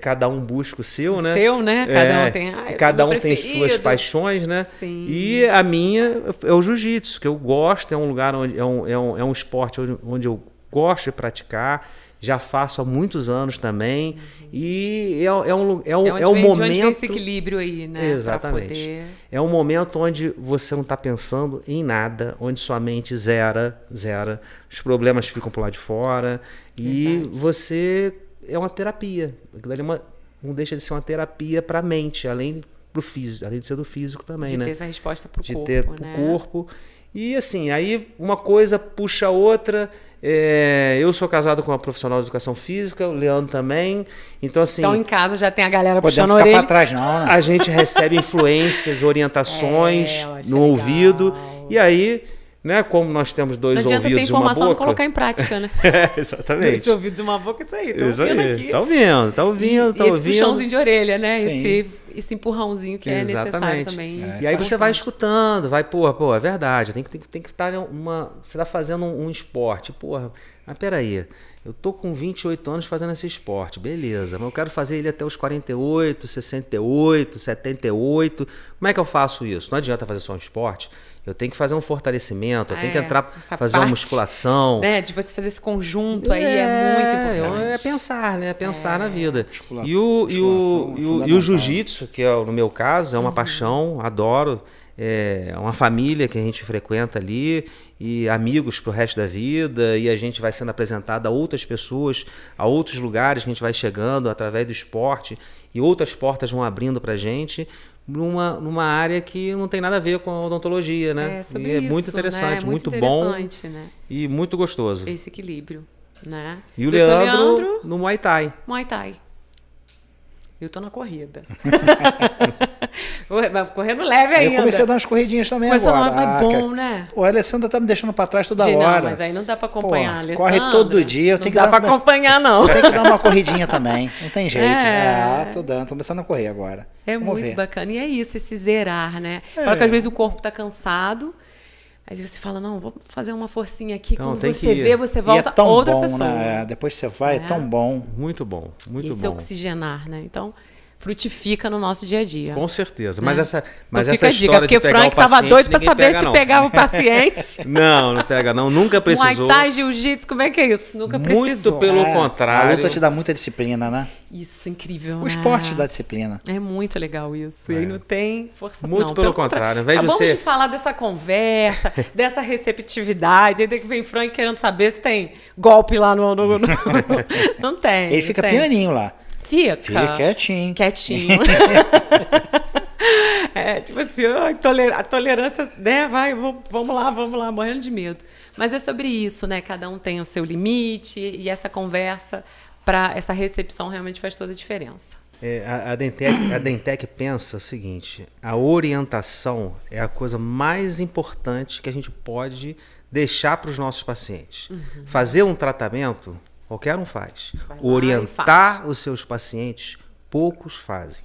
cada um busca o seu, né? O seu, né? Cada um tem, cada um tem suas paixões, né? Sim. E a minha é o jiu-jitsu, que eu gosto, é um lugar onde é um esporte onde eu gosto de praticar. Já faço há muitos anos também. E é um momento... Onde tem esse equilíbrio aí, né? Exatamente. Poder... É um momento onde você não está pensando em nada, onde sua mente zera, os problemas ficam pro lado de fora. E você... É uma terapia. Não deixa de ser uma terapia para a mente, além do físico, além de ser do físico também, né? De ter essa resposta pro corpo, de ter pro corpo. E assim, aí uma coisa puxa a outra. Eu sou casado com uma profissional de educação física, o Leandro também. Então, assim. Então, em casa já tem a galera puxando a orelha. Para trás, não, né? A gente recebe influências, orientações no ouvido. E aí, né, como nós temos dois ouvidos e uma boca. Não adianta ter informação, não colocar em prática, né? Exatamente. Dois ouvidos e uma boca, isso aí. Tô isso ouvindo aí. aqui. Tá ouvindo. E esse puxãozinho de orelha, né? Sim. Esse empurrãozinho que é necessário também. E aí você vai escutando, pô, é verdade, tem que estar você tá fazendo um esporte, porra, mas peraí, eu tô com 28 anos fazendo esse esporte, beleza, mas eu quero fazer ele até os 48, 68, 78, como é que eu faço isso? Não adianta fazer só um esporte, eu tenho que fazer um fortalecimento, eu tenho que entrar, fazer uma musculação. Né, de você fazer esse conjunto aí é muito importante. É pensar, né? Pensar na vida. E o jiu-jitsu, que no meu caso, é uma paixão, adoro. É uma família que a gente frequenta ali e amigos pro resto da vida, e a gente vai sendo apresentado a outras pessoas, a outros lugares que a gente vai chegando através do esporte, e outras portas vão abrindo pra gente numa área que não tem nada a ver com a odontologia, né? Sobre e é isso, muito interessante, né? muito bom, né? E muito gostoso. Esse equilíbrio, né? E o Leandro no Muay Thai. Muay Thai. Eu tô na corrida. Correndo leve ainda. Eu comecei a dar umas corridinhas também agora. Mas bom, né? Pô, a Alessandra tá me deixando pra trás toda hora. Não, mas aí não dá pra acompanhar, Alessandra. Corre todo dia. Não dá pra acompanhar, não. Tem que dar uma corridinha também. Não tem jeito. Tô dando. Tô começando a correr agora. Vamos muito ver. Bacana. E é isso, esse zerar, né? Fala que às vezes o corpo tá cansado. Aí você fala, não, vou fazer uma forcinha aqui. Então, quando você vê, você volta outra pessoa. Né? Depois você vai, é tão bom. Muito bom, muito bom. Esse oxigenar, né? Então, frutifica no nosso dia a dia. Com certeza. Mas essa história dica, porque de pegar Frank o paciente, tava doido pra saber se pegava o paciente. Não pega não. Nunca precisou. Muay Thai, Jiu-Jitsu, como é que é isso? Nunca precisou. Muito pelo contrário. A luta te dá muita disciplina, né? Isso, incrível, O esporte dá disciplina. É muito legal isso. E aí não tem força não. Muito pelo contrário. Ao invés Acabamos de de falar dessa conversa, dessa receptividade. Aí tem que vem Frank querendo saber se tem golpe lá no... Não tem. Ele fica pianinho lá. Fica quietinho. Quietinho. Tipo assim, a tolerância, né? Vamos lá, morrendo de medo. Mas é sobre isso, né? Cada um tem o seu limite e essa conversa, essa recepção realmente faz toda a diferença. A Dentec pensa o seguinte: a orientação é a coisa mais importante que a gente pode deixar para os nossos pacientes. Fazer um tratamento, qualquer um faz. Orientar os seus pacientes, poucos fazem.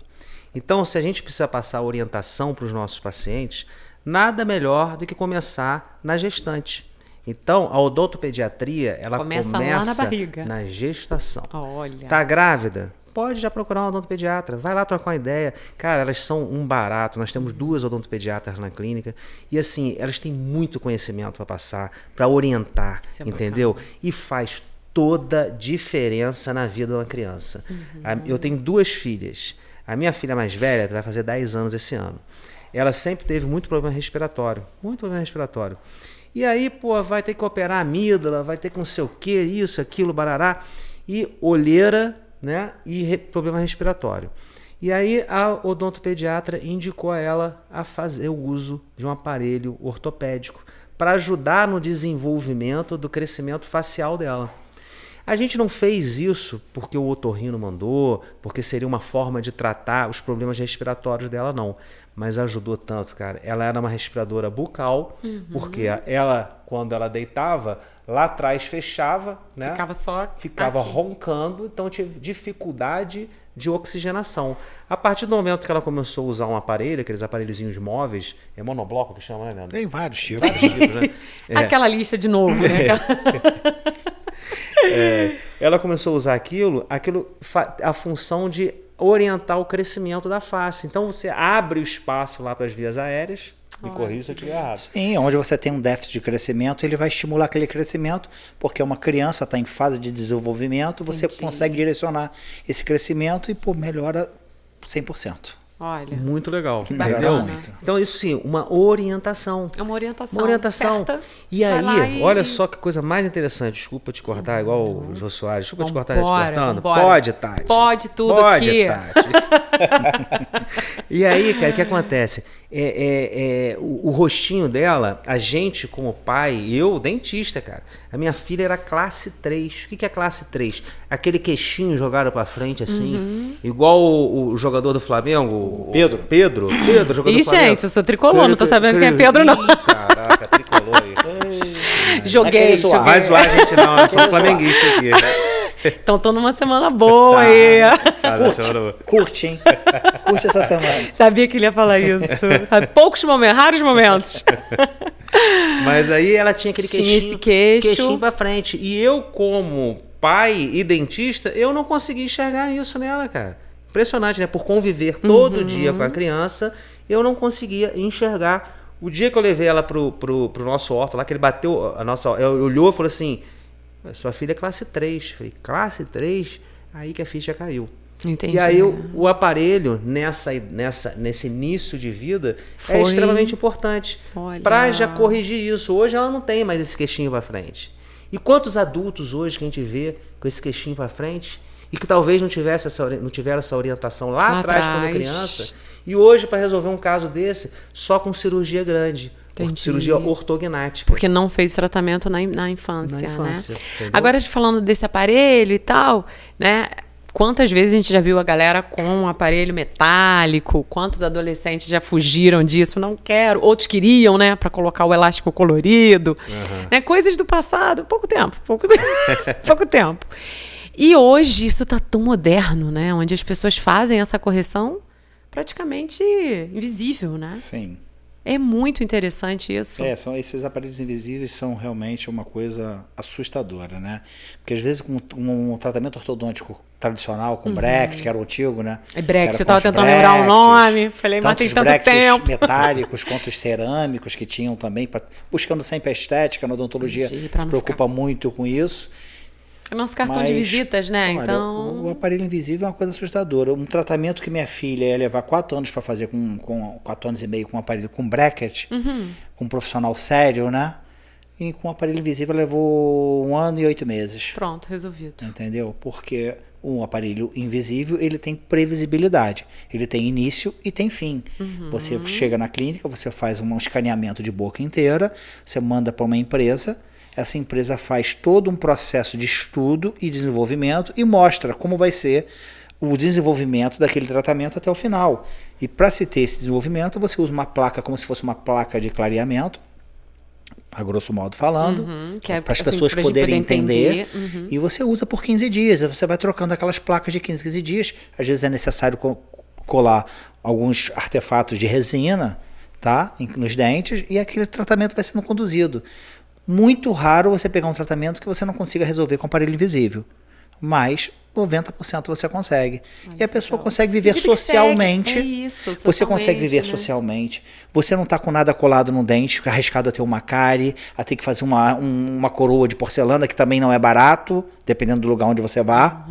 Então, se a gente precisa passar orientação para os nossos pacientes, nada melhor do que começar na gestante. Então, a odontopediatria, ela começa lá na barriga, na gestação. Olha. Tá grávida? Pode já procurar um odontopediatra. Vai lá trocar uma ideia. Cara, elas são um barato. Nós temos 2 odontopediatras na clínica. E assim, elas têm muito conhecimento para passar, para orientar, entendeu? Bacana. E faz toda diferença na vida de uma criança. Eu tenho 2 filhas. A minha filha mais velha vai fazer 10 anos esse ano. Ela sempre teve muito problema respiratório. Muito problema respiratório. E aí, vai ter que operar a amígdala, vai ter que não sei o que, isso, aquilo, barará. E olheira, né? E problema respiratório. E aí a odontopediatra indicou a ela a fazer o uso de um aparelho ortopédico para ajudar no desenvolvimento do crescimento facial dela. A gente não fez isso porque o otorrino mandou, porque seria uma forma de tratar os problemas respiratórios dela, não. Mas ajudou tanto, cara. Ela era uma respiradora bucal, porque ela, quando ela deitava, lá atrás fechava, né? Ficava roncando, então tinha dificuldade de oxigenação. A partir do momento que ela começou a usar um aparelho, aqueles aparelhozinhos móveis, é monobloco que chama, né, Leandro? Tem vários tipos. Né? Aquela lista de novo, né? Ela começou a usar aquilo a função de orientar o crescimento da face. Então você abre o espaço lá para as vias aéreas. Me corrija se eu estiver errado. Sim, onde você tem um déficit de crescimento, ele vai estimular aquele crescimento, porque uma criança está em fase de desenvolvimento, você consegue direcionar esse crescimento e melhora 100%. Olha. Muito legal. Entendeu? Então, isso sim, uma orientação. É uma orientação. Uma orientação. Certa. E aí, olha só que coisa mais interessante. Desculpa te cortar, igual o Jô Soares. Desculpa te cortar, te cortando. Pode, Tati. Pode tudo Pode, aqui. Tati. E aí, cara, o que acontece? O rostinho dela, a gente como pai, eu, dentista, cara. A minha filha era classe 3. O que é classe 3? Aquele queixinho jogado pra frente, assim. Igual o jogador do Flamengo. Pedro, jogador do Flamengo. Gente, eu sou tricolor, não tô sabendo quem é Pedro, não. Caraca, tricolor aí. Joguei. Vai zoar a gente não, eu sou um flamenguista aqui. Então tô numa semana boa aí. Curte, hein? Curte essa semana. Sabia que ele ia falar isso. Poucos momentos, raros momentos. Mas aí ela tinha aquele queixinho pra frente. E eu, como pai e dentista, eu não consegui enxergar isso nela, cara. Impressionante, né? Por conviver todo dia com a criança, eu não conseguia enxergar. O dia que eu levei ela pro nosso orto lá, que ele bateu olhou e falou assim: sua filha é classe 3. Falei, classe 3? Aí que a ficha caiu. Entendi. E aí o aparelho, nesse início de vida, é extremamente importante para já corrigir isso. Hoje ela não tem mais esse queixinho para frente. E quantos adultos hoje que a gente vê com esse queixinho para frente e que talvez não tiveram essa orientação lá atrás quando criança, e hoje para resolver um caso desse só com cirurgia grande. Entendi. Cirurgia ortognática. Porque não fez tratamento na infância, né? Agora, falando desse aparelho e tal, né? Quantas vezes a gente já viu a galera com um aparelho metálico? Quantos adolescentes já fugiram disso? Não quero. Outros queriam, né? Para colocar o elástico colorido. Né? Coisas do passado. Pouco tempo. Pouco tempo. E hoje isso tá tão moderno, né? Onde as pessoas fazem essa correção praticamente invisível, né? Sim. É muito interessante isso. Esses aparelhos invisíveis são realmente uma coisa assustadora, né? Porque às vezes com um tratamento ortodôntico tradicional, com bracket, que era o antigo, né? Bracket, eu estava tentando lembrar o nome. Falei, mas tem tanto tempo. Metálicos quanto os cerâmicos que tinham também, buscando sempre a estética, na odontologia se preocupa muito com isso. É nosso cartão de visitas, né? Olha, então... O aparelho invisível é uma coisa assustadora. Um tratamento que minha filha ia levar 4 anos para fazer, com 4 anos e meio, com um aparelho com bracket, com um profissional sério, né? E com o aparelho invisível levou 1 ano e 8 meses. Pronto, resolvido. Entendeu? Porque Um aparelho invisível, ele tem previsibilidade. Ele tem início e tem fim. Você chega na clínica, você faz um escaneamento de boca inteira, você manda para uma empresa, essa empresa faz todo um processo de estudo e desenvolvimento e mostra como vai ser o desenvolvimento daquele tratamento até o final. E para se ter esse desenvolvimento, você usa uma placa como se fosse uma placa de clareamento, a grosso modo falando, para as pessoas poderem entender. E você usa por 15 dias. Você vai trocando aquelas placas de 15 dias. Às vezes é necessário colar alguns artefatos de resina, tá, nos dentes, e aquele tratamento vai sendo conduzido. Muito raro você pegar um tratamento que você não consiga resolver com aparelho invisível. Mas 90% você consegue. E a pessoa consegue viver socialmente. É isso, você consegue viver né? socialmente. Você não está com nada colado no dente, arriscado a ter uma cárie, a ter que fazer uma coroa de porcelana, que também não é barato, dependendo do lugar onde você vá.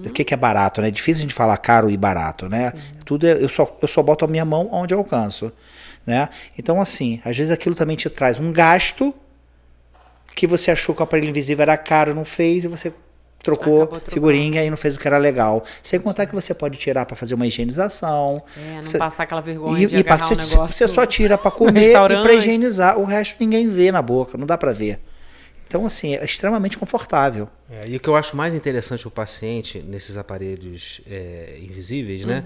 O que é barato, né? É difícil a gente falar caro e barato, né? Tudo eu só boto a minha mão onde eu alcanço, né? Então, assim, às vezes aquilo também te traz um gasto que você achou que o aparelho invisível era caro, não fez, e você trocou figurinha e não fez o que era legal. Sem contar que você pode tirar para fazer uma higienização. Não passar aquela vergonha de agarrar um negócio. Você só tira para comer e para higienizar. O resto ninguém vê na boca, não dá para ver. Então, assim, é extremamente confortável. E o que eu acho mais interessante para o paciente nesses aparelhos invisíveis, né?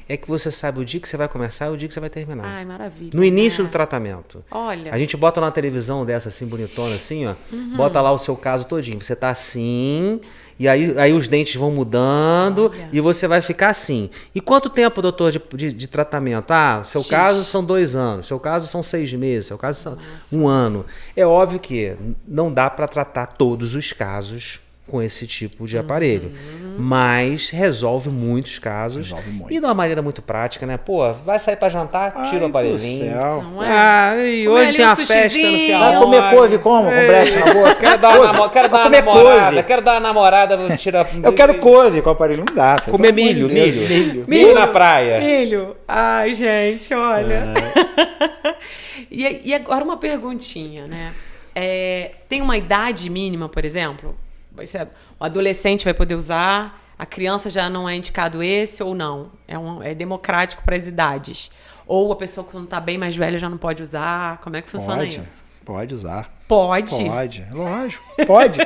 É que você sabe o dia que você vai começar e o dia que você vai terminar. Ai, maravilha. No início do tratamento. Olha. A gente bota numa televisão dessa assim, bonitona, assim, ó. Bota lá o seu caso todinho. Você tá assim, e aí os dentes vão mudando. Olha. E você vai ficar assim. E quanto tempo, doutor, de tratamento? Seu caso são 2 anos, seu caso são 6 meses, seu caso são 1 ano. É óbvio que não dá para tratar todos os casos com esse tipo de aparelho. Mas resolve muitos casos. Resolve muito. E de uma maneira muito prática, né? Pô, vai sair para jantar, tira o aparelhinho. Não é? E hoje tem uma festa no céu. Vai comer couve como? Com brecha na boca? Quero dar uma namorada. Quero dar uma namorada, vou tirar. Eu quero couve com o aparelho, não dá. Comer milho na praia. Milho. Ai, gente, olha. E agora uma perguntinha, né? Tem uma idade mínima, por exemplo? O adolescente vai poder usar, a criança já não é indicado esse ou não? É democrático para as idades? Ou a pessoa que não está bem mais velha já não pode usar? Como é que funciona isso? Pode usar. Pode? Pode, lógico. Pode.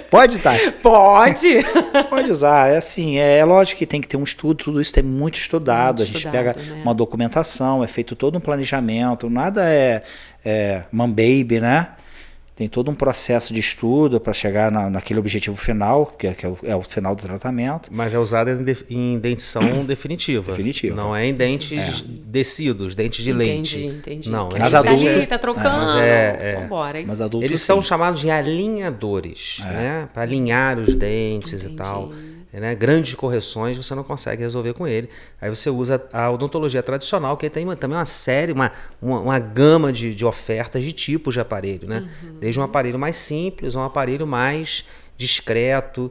Pode, Tati? Pode. Pode usar. É assim, é lógico que tem que ter um estudo, tudo isso tem muito estudado. A gente pega uma documentação, é feito todo um planejamento, nada é man-baby, né? Tem todo um processo de estudo para chegar naquele objetivo final, que é o final do tratamento. Mas é usado em dentição definitiva. Definitiva. Não é em dentes descidos, dentes de lente. Entendi. Não, mas adultos tá trocando. Vambora, mas adultos, eles são chamados de alinhadores, né? Para alinhar os dentes e tal. Né? Grandes correções você não consegue resolver com ele. Aí você usa a odontologia tradicional, que tem também uma série, uma gama de ofertas de tipos de aparelho, né? Desde um aparelho mais simples, um aparelho mais discreto,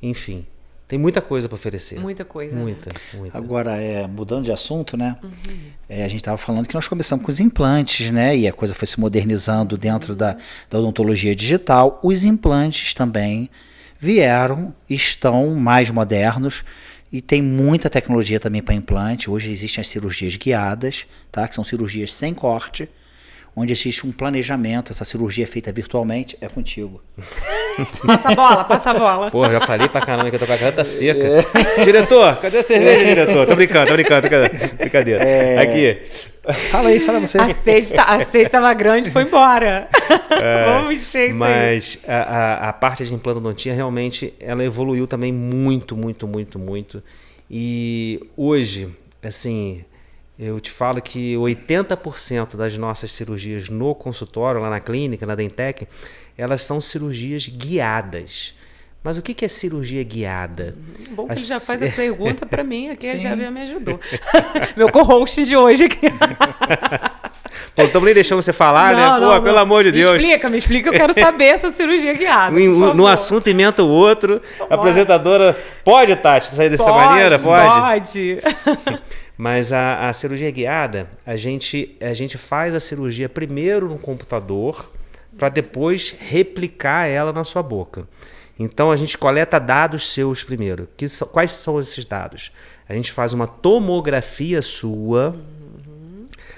enfim. Tem muita coisa para oferecer. Muita coisa. Muita. Agora, mudando de assunto, né? A gente estava falando que nós começamos com os implantes, né? E a coisa foi se modernizando dentro da odontologia digital. Os implantes também vieram, estão mais modernos e tem muita tecnologia também para implante. Hoje existem as cirurgias guiadas, tá? Que são cirurgias sem corte, onde existe um planejamento. Essa cirurgia é feita virtualmente, é contigo. Passa a bola. Pô, já falei pra caramba que eu tô com a garganta seca. Diretor, cadê a cerveja, diretor? Tô brincando. Brincadeira. Aqui. Fala você. A sede estava grande e foi embora. Vamos encher isso aí. Mas a parte de implantodontia realmente ela evoluiu também muito. E hoje, assim, eu te falo que 80% das nossas cirurgias no consultório, lá na clínica, na Dentec, elas são cirurgias guiadas. Mas o que é cirurgia guiada? Bom que ele já faz a pergunta para mim aqui, já me ajudou. Meu co-host de hoje aqui. Pô, não estamos nem deixando você falar, né? Pô, pelo amor de Deus. Me explica, eu quero saber essa cirurgia guiada. No assunto emenda o outro. A apresentadora pode, Tati, sair dessa maneira? Pode. Mas a cirurgia guiada, a gente faz a cirurgia primeiro no computador para depois replicar ela na sua boca. Então a gente coleta dados seus primeiro. Quais são esses dados? A gente faz uma tomografia sua.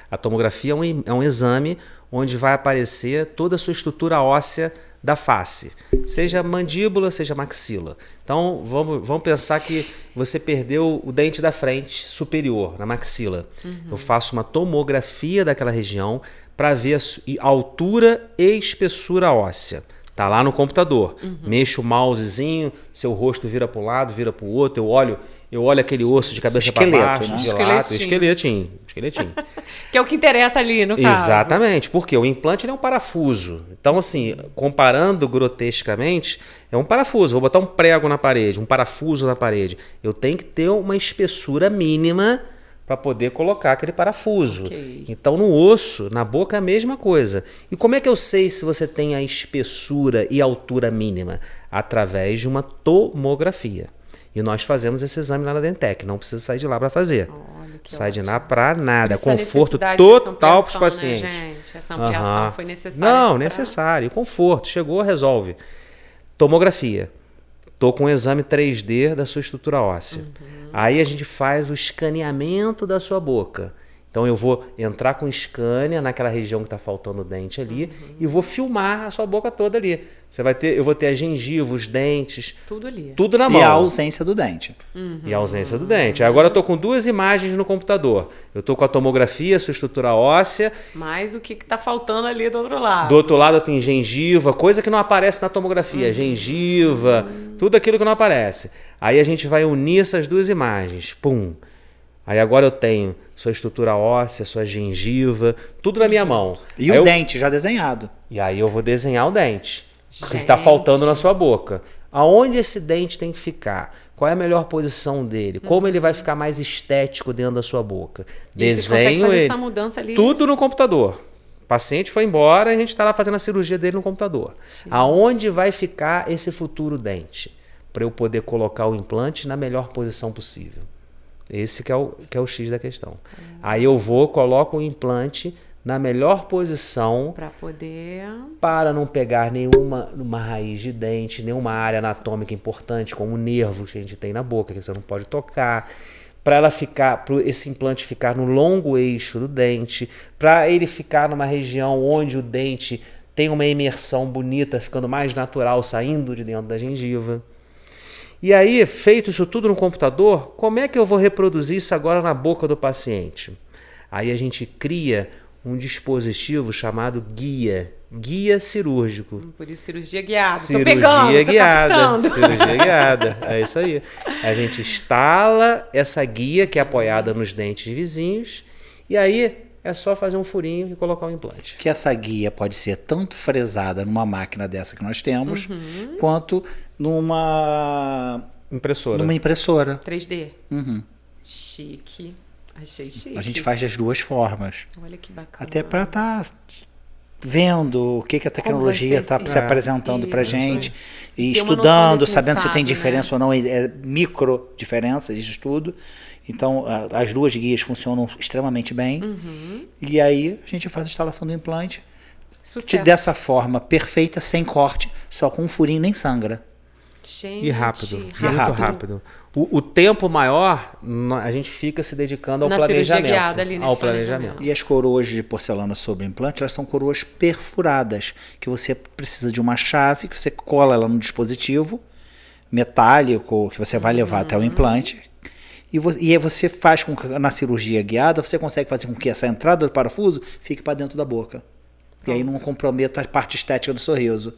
A tomografia é um exame onde vai aparecer toda a sua estrutura óssea da face, seja mandíbula, seja maxila. Então vamos pensar que você perdeu o dente da frente superior, na maxila. Eu faço uma tomografia daquela região para ver a altura e espessura óssea. Tá lá no computador. Mexo o mousezinho, seu rosto vira para um lado, vira para o outro, eu olho aquele osso de cabeça para baixo, né? de lado, esqueletinho. Que é o que interessa ali, no caso. Exatamente, porque o implante ele é um parafuso. Então, assim, comparando grotescamente, é um parafuso. Vou botar um prego na parede, um parafuso na parede. Eu tenho que ter uma espessura mínima para poder colocar aquele parafuso. Ok. Então, no osso, na boca, é a mesma coisa. E como é que eu sei se você tem a espessura e altura mínima? Através de uma tomografia. E nós fazemos esse exame lá na Dentec. Não precisa sair de lá para fazer. Olha, que sai ótimo. de lá para nada. Por isso a Conforto necessidade total para os dessa ampliação, pacientes. né, gente? Essa ampliação foi necessária. Não, pra- necessário. Conforto. Chegou, resolve. Tomografia. Tô com um exame 3D da sua estrutura óssea. Aí a gente faz o escaneamento da sua boca. Então eu vou entrar com scanner naquela região que está faltando o dente ali e vou filmar a sua boca toda ali. Eu vou ter a gengiva, os dentes, Tudo ali. tudo na mão. E a ausência do dente. E a ausência do dente. Agora eu tô com 2 imagens no computador. Eu tô com a tomografia, sua estrutura óssea. Mas o que tá faltando ali do outro lado? Do outro lado eu tenho gengiva, coisa que não aparece na tomografia. Gengiva, tudo aquilo que não aparece. Aí a gente vai unir essas 2 imagens. Pum. Aí agora eu tenho sua estrutura óssea, sua gengiva, tudo na minha mão. E Aí o eu- dente já desenhado. E aí eu vou desenhar o dente. Que Gente. está faltando na sua boca. Aonde esse dente tem que ficar? Qual é a melhor posição dele? Como ele vai ficar mais estético dentro da sua boca? E vocês conseguem Desenho fazer ele. essa mudança ali. Tudo no computador. O paciente foi embora e a gente está lá fazendo a cirurgia dele no computador. Aonde vai ficar esse futuro dente? Para eu poder colocar o implante na melhor posição possível. Esse que é o X da questão. Aí eu coloco o implante na melhor posição Pra poder... para não pegar nenhuma raiz de dente, nenhuma área anatômica importante, como nervos que a gente tem na boca, que você não pode tocar, para esse implante ficar no longo eixo do dente, para ele ficar numa região onde o dente tem uma imersão bonita, ficando mais natural, saindo de dentro da gengiva. E aí, feito isso tudo no computador, como é que eu vou reproduzir isso agora na boca do paciente? Aí a gente cria um dispositivo chamado guia cirúrgico. Por isso, cirurgia guiada. Cirurgia tô pegando, guiada. tô captando. Cirurgia guiada. É isso aí. A gente instala essa guia que é apoiada nos dentes vizinhos e aí é só fazer um furinho e colocar o implante. Que essa guia pode ser tanto fresada numa máquina dessa que nós temos, quanto numa Impressora. impressora. 3D. Uhum. Chique. Achei chique. A gente faz das 2 formas. Olha que bacana. Até para estar vendo o que a tecnologia está se apresentando para Isso. gente. E ter uma noção estudando, desse sabendo se tem resultado, diferença né? ou não. É micro diferenças de estudo. Então, as 2 guias funcionam extremamente bem. E aí, a gente faz a instalação do implante Sucesso. dessa forma perfeita, sem corte, só com um furinho, nem sangra. Gente, E rápido. Muito rápido. rápido. O tempo maior, a gente fica se dedicando ao Na cirurgia planejamento. guiada ali nesse ao planejamento. E as coroas de porcelana sobre implante, elas são coroas perfuradas, que você precisa de uma chave, que você cola ela no dispositivo metálico, que você vai levar até o implante. E aí você faz com que na cirurgia guiada, você consegue fazer com que essa entrada do parafuso fique para dentro da boca. E aí não comprometa a parte estética do sorriso.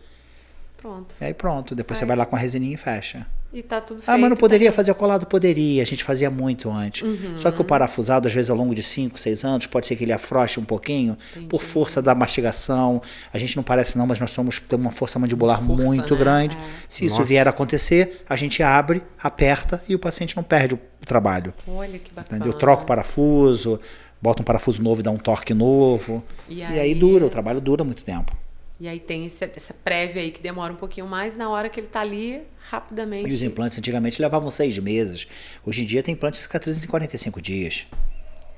Pronto. E aí pronto, depois você vai lá com a resininha e fecha. E tá tudo feito. Ah, mas não poderia tá... fazer colado? Poderia, a gente fazia muito antes. Só que o parafusado, às vezes, ao longo de 5, 6 anos, pode ser que ele afrouxe um pouquinho, por força da mastigação. A gente não parece não, mas nós temos uma força mandibular Força, muito né? grande. É. Se isso Nossa. vier a acontecer, a gente abre, aperta e o paciente não perde o trabalho. Olha que bacana. Entendeu? Troca o parafuso, bota um parafuso novo e dá um torque novo. E E aí- aí dura, o trabalho dura muito tempo. E aí tem essa prévia aí que demora um pouquinho mais, na hora que ele tá ali, rapidamente. E os implantes antigamente levavam 6 meses. Hoje em dia tem implantes que cicatrizam em 45 dias.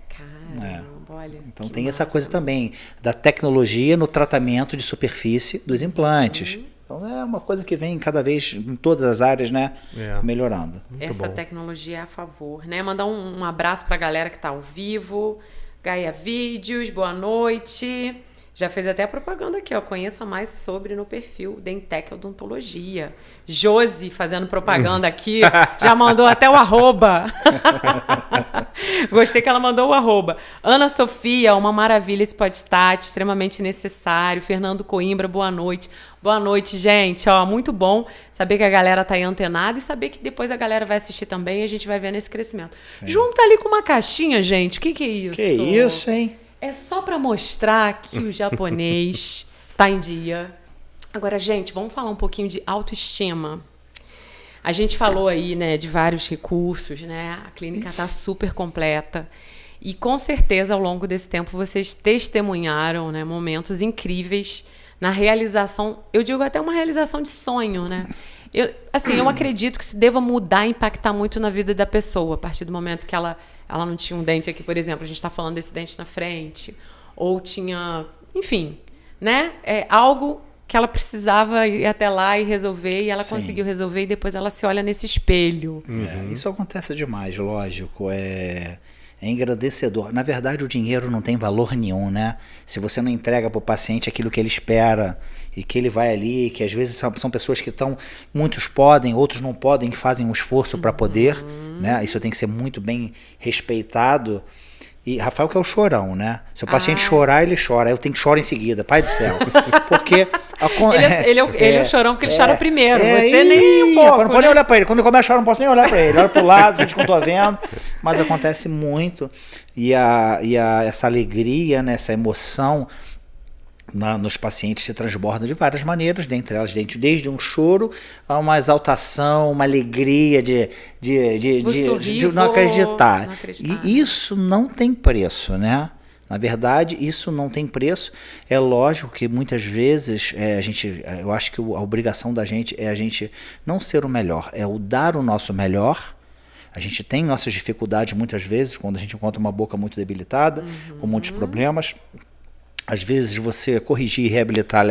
Caramba, olha. Então que tem essa massa. coisa também da tecnologia no tratamento de superfície dos implantes. Então é uma coisa que vem cada vez em todas as áreas, né? Melhorando. Essa tecnologia é a favor, né? Mandar um abraço pra galera que tá ao vivo. Gaia Vídeos, boa noite. Já fez até a propaganda aqui, ó. Conheça mais sobre no perfil Dentec Odontologia. Josi fazendo propaganda aqui. Já mandou até o @. Gostei que ela mandou o @. Ana Sofia, uma maravilha esse podcast, extremamente necessário. Fernando Coimbra, boa noite. Boa noite, gente. Ó, muito bom saber que a galera tá aí antenada e saber que depois a galera vai assistir também e a gente vai ver nesse crescimento. Sim. Junta ali com uma caixinha, gente. O que é isso? Que isso, hein? É só para mostrar que o japonês tá em dia. Agora, gente, vamos falar um pouquinho de autoestima. A gente falou aí, né, de vários recursos, né? A clínica tá super completa. E com certeza, ao longo desse tempo, vocês testemunharam, né, momentos incríveis na realização, eu digo até uma realização de sonho, né? Eu acredito que isso deva mudar e impactar muito na vida da pessoa, a partir do momento que ela não tinha um dente aqui, por exemplo, a gente está falando desse dente na frente, ou tinha, enfim, né? É algo que ela precisava ir até lá e resolver, e ela conseguiu resolver, e depois ela se olha nesse espelho. Isso acontece demais, lógico, é engrandecedor. Na verdade, o dinheiro não tem valor nenhum, né? Se você não entrega para o paciente aquilo que ele espera e que ele vai ali, que às vezes são pessoas que estão, muitos podem, outros não podem, que fazem um esforço para poder, né? Isso tem que ser muito bem respeitado. E Rafael que é o chorão, né? Se o paciente chorar, ele chora. Eu tenho que chorar em seguida, pai do céu. Porque ele é o chorão porque ele chora primeiro. Você nem um pouco. Não pode nem olhar pra ele. Quando eu começo a chorar, não posso nem olhar pra ele. Olha pro lado, finge que não tô vendo. Mas acontece muito. E essa alegria, né, essa emoção nos pacientes se transborda de várias maneiras, dentre elas desde um choro a uma exaltação, uma alegria de não acreditar. E isso não tem preço, né? Na verdade, isso não tem preço. É lógico que muitas vezes eu acho que a obrigação da gente é a gente não ser o melhor, é o dar o nosso melhor. A gente tem nossas dificuldades muitas vezes, quando a gente encontra uma boca muito debilitada, com muitos problemas. Às vezes você corrigir e reabilitar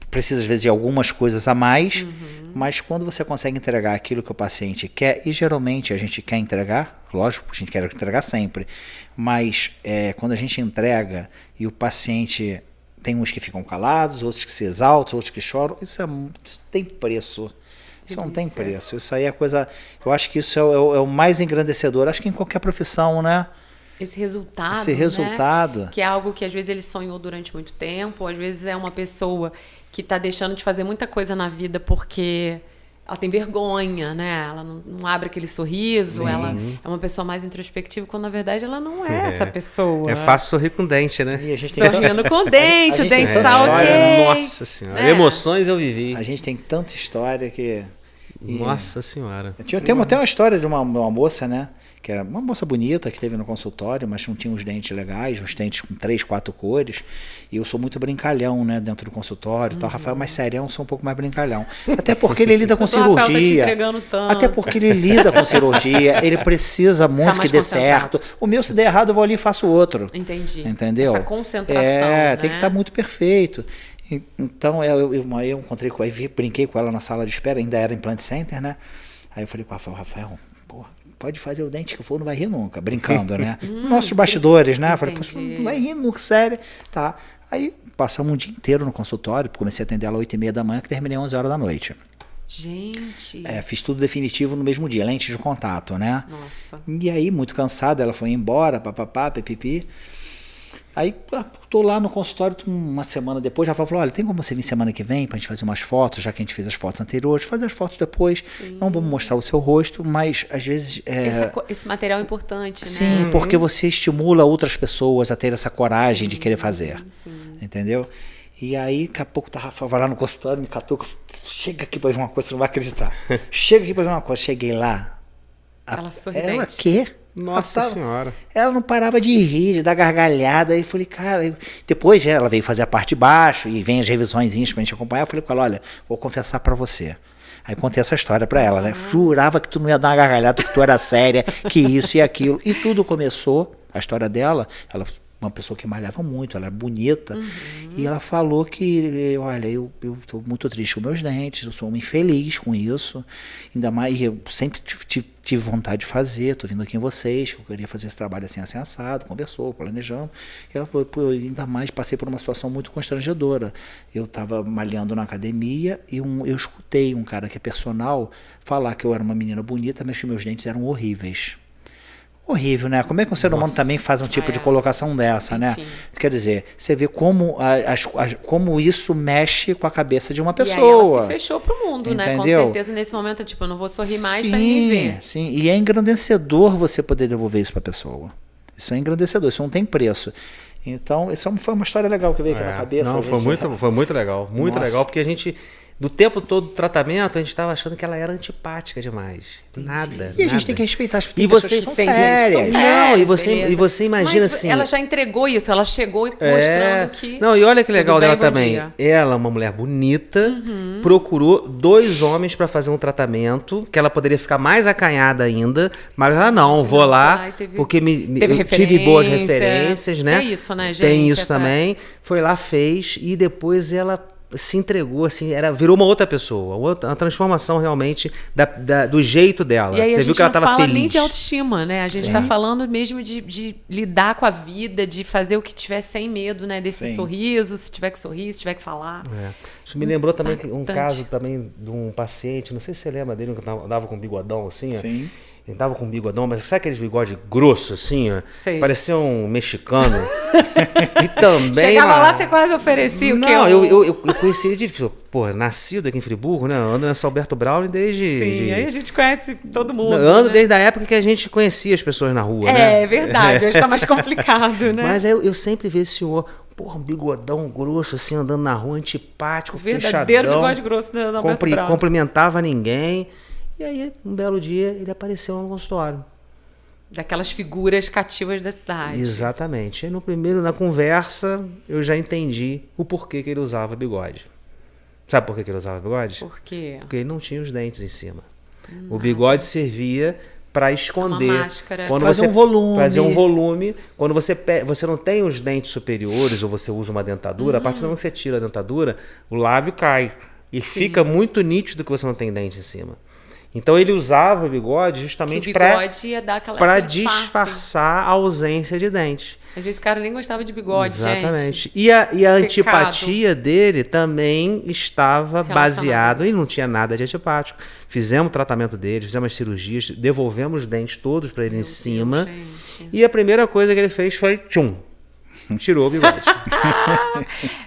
precisa às vezes de algumas coisas a mais, mas quando você consegue entregar aquilo que o paciente quer, e geralmente a gente quer entregar, lógico, a gente quer entregar sempre, mas quando a gente entrega e o paciente, tem uns que ficam calados, outros que se exaltam, outros que choram, isso tem preço. Isso não tem preço. Isso aí é coisa. Eu acho que isso é o mais engrandecedor, acho que em qualquer profissão, né? Esse resultado, né? Que é algo que às vezes ele sonhou durante muito tempo, às vezes é uma pessoa que está deixando de fazer muita coisa na vida porque ela tem vergonha, né? Ela não abre aquele sorriso, ela é uma pessoa mais introspectiva, quando na verdade ela não é essa pessoa. É fácil sorrir com dente, né? E a gente sorrindo com o dente, o dente está ok. Nossa senhora, emoções eu vivi. A gente tem tanta história que... Nossa senhora. Tem até uma história de uma moça, né? Que era uma moça bonita que teve no consultório, mas não tinha uns dentes legais, uns dentes com 3, 4 cores. E eu sou muito brincalhão, né, dentro do consultório. Tal. Rafael mais serião, eu sou um pouco mais brincalhão. Até porque ele lida com cirurgia. Rafael tá te entregando tanto. Até porque ele lida com cirurgia, ele precisa muito que dê certo. O meu, se der errado, eu vou ali e faço outro. Entendi. Entendeu? Essa concentração, né? Tem que estar muito perfeito. Então, eu encontrei com ela, brinquei com ela na sala de espera, ainda era Implant Center, né? Aí eu falei com o Rafael, porra, pode fazer o dente que for, não vai rir nunca, brincando, né? Nossos bastidores, né? Falei, não vai rir nunca, sério. Tá. Aí passamos um dia inteiro no consultório, comecei a atender ela às 8h30 da manhã, que terminei às 11 horas da noite. Gente! Fiz tudo definitivo no mesmo dia, lente de contato, né? Nossa. E aí, muito cansada, ela foi embora, papapá, pipipi. Aí, tô lá no consultório uma semana depois, já falou, olha, tem como você vir semana que vem pra gente fazer umas fotos, já que a gente fez as fotos anteriores, fazer as fotos depois, não vamos mostrar o seu rosto, mas às vezes... Esse material é importante, né? Sim, porque você estimula outras pessoas a ter essa coragem de querer fazer, entendeu? E aí, daqui a pouco, vai lá no consultório, me catou, chega aqui pra ver uma coisa, você não vai acreditar. Chega aqui pra ver uma coisa, cheguei lá. Ela sorridente. Ela quê? Nossa senhora. Ela não parava de rir, de dar gargalhada. Aí eu falei, cara... Depois ela veio fazer a parte de baixo e vem as revisõezinhas pra gente acompanhar. Eu falei com ela, olha, vou confessar pra você. Aí contei essa história pra ela, né? Jurava que tu não ia dar uma gargalhada, que tu era séria, que isso e aquilo. E tudo começou, a história dela, ela uma pessoa que malhava muito, ela era bonita, e ela falou que, olha, eu tô muito triste com meus dentes, eu sou uma infeliz com isso, ainda mais, eu sempre tive vontade de fazer, tô vindo aqui em vocês, que eu queria fazer esse trabalho assim assado, conversou, planejamos, e ela falou, pô, ainda mais passei por uma situação muito constrangedora, eu tava malhando na academia, e eu escutei um cara que é personal falar que eu era uma menina bonita, mas que meus dentes eram horríveis. Horrível, né? Como é que um ser humano também faz um tipo de colocação dessa, né? Quer dizer, você vê como, como isso mexe com a cabeça de uma pessoa. E aí ela se fechou pro mundo, entendeu? né? Com certeza, nesse momento, tipo, eu não vou sorrir mais pra ninguém ver. Sim, e é engrandecedor você poder devolver isso pra pessoa. Isso é engrandecedor, isso não tem preço. Então, isso foi uma história legal que veio aqui na cabeça. Não, foi muito legal. Muito legal, porque a gente... Do tempo todo do tratamento, a gente estava achando que ela era antipática demais. Nada. E a gente tem que respeitar as pessoas. E você que são tem sérias. Não, e você imagina mas assim. Ela já entregou isso, ela chegou mostrando que. Não, e olha que legal tudo dela bem, bom também. dia. Ela, uma mulher bonita, procurou 2 homens para fazer um tratamento, que ela poderia ficar mais acanhada ainda, mas ela não, vou lá, porque eu tive boas referências, né? Tem isso, né, gente? Tem isso também. Foi lá, fez, e depois ela se entregou, assim, virou uma outra pessoa, uma transformação realmente do jeito dela. E aí Você viu que ela estava feliz. A gente não fala nem de autoestima, né? A gente está falando mesmo de lidar com a vida, de fazer o que tiver sem medo, né? Desse sorriso, se tiver que sorrir, se tiver que falar. Isso me lembrou também um caso também de um paciente, não sei se você lembra dele, que andava com um bigodão assim, Sim. Ele tava com um bigodão, mas sabe aqueles bigode grosso assim, ó? Sei. Parecia um mexicano. E também... Chegava lá, você quase oferecia o quê? Não, eu conheci ele de... Pô, nascido aqui em Friburgo, né? Ando nessa Alberto Brown desde... Sim, aí a gente conhece todo mundo. Ando né? desde a época que a gente conhecia as pessoas na rua, né? É verdade, hoje tá mais complicado, né? Mas eu sempre vi esse senhor... Porra, um bigodão grosso, assim, andando na rua, antipático, verdadeiro fechadão. bigode grosso da Alberto Brown. Cumprimentava ninguém. E aí, um belo dia, ele apareceu no consultório. Daquelas figuras cativas da cidade. Exatamente. E na conversa, eu já entendi o porquê que ele usava bigode. Sabe por que ele usava bigode? Por quê? Porque ele não tinha os dentes em cima. O bigode servia para esconder. Uma máscara. Quando Fazer um volume. Fazer um volume. Quando você não tem os dentes superiores ou você usa uma dentadura, a partir do momento que você tira a dentadura, o lábio cai. E fica muito nítido que você não tem dente em cima. Então ele usava o bigode justamente para disfarçar a ausência de dente. Às vezes o cara nem gostava de bigode, Exatamente. gente. E a antipatia dele também estava baseado, e não tinha nada de antipático. Fizemos o tratamento dele, fizemos as cirurgias, devolvemos os dentes todos para ele em cima. Deus, e a primeira coisa que ele fez foi tchum. Tirou o bigode.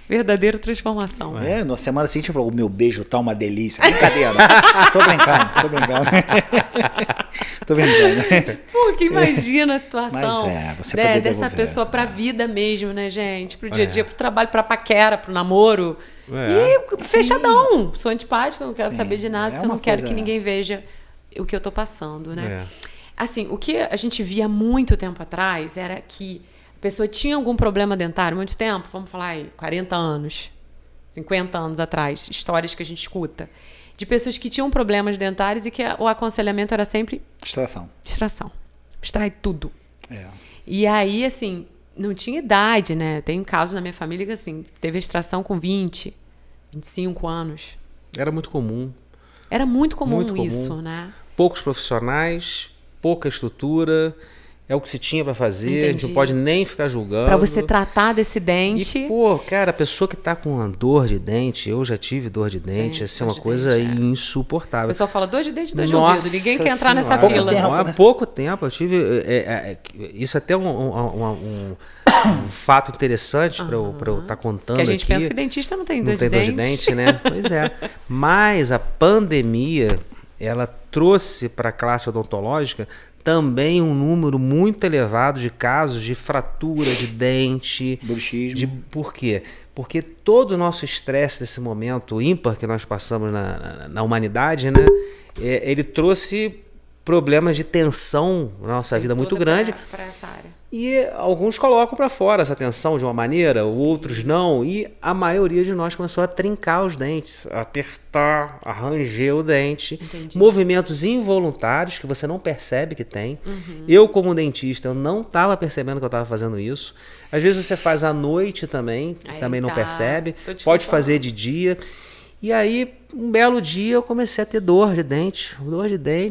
Verdadeira transformação. Na semana seguinte ele falou, o meu beijo tá uma delícia. Brincadeira. Tô brincando. Tô brincando. Porque imagina a situação você poder dessa pessoa pra vida mesmo, né, gente? Pro dia a dia, pro trabalho, pra paquera, pro namoro. E fechadão. Sou antipática, não quero saber de nada, porque eu não quero que ninguém veja o que eu tô passando, né? Assim, o que a gente via muito tempo atrás era que a pessoa tinha algum problema dentário muito tempo, vamos falar aí, 40 anos, 50 anos atrás, histórias que a gente escuta, de pessoas que tinham problemas dentários e que o aconselhamento era sempre... Distração. Extrai tudo. E aí, assim, não tinha idade, né? Tem casos na minha família que, assim, teve extração com 20, 25 anos. Era muito comum. Era muito comum isso, né? Poucos profissionais, pouca estrutura... É o que se tinha para fazer, Entendi. A gente não pode nem ficar julgando. Para você tratar desse dente. E, cara, a pessoa que tá com uma dor de dente, eu já tive dor de dente, essa é uma coisa insuportável. O pessoal fala dor de dente, dor de ouvido. Ninguém quer entrar nessa fila. Há pouco tempo, eu tive. Isso até um fato interessante para eu estar contando. Porque a gente aqui. pensa que dentista não tem dor de dente. Não tem dor de dente, né? Pois é. Mas a pandemia, ela trouxe para a classe odontológica também um número muito elevado de casos de fratura de dente. Bruxismo. Por quê? Porque todo o nosso estresse desse momento ímpar que nós passamos na humanidade, né? Ele trouxe problemas de tensão na nossa vida muito grande. Para essa área. E alguns colocam para fora essa tensão de uma maneira, outros não. E a maioria de nós começou a trincar os dentes, a apertar, a ranger o dente. Entendi. Movimentos involuntários que você não percebe que tem. Eu, como dentista, eu não estava percebendo que eu estava fazendo isso. Às vezes você faz à noite também, Aí também não tá. percebe. Tô te Pode contando. fazer de dia. E aí, um belo dia, eu comecei a ter dor de dente.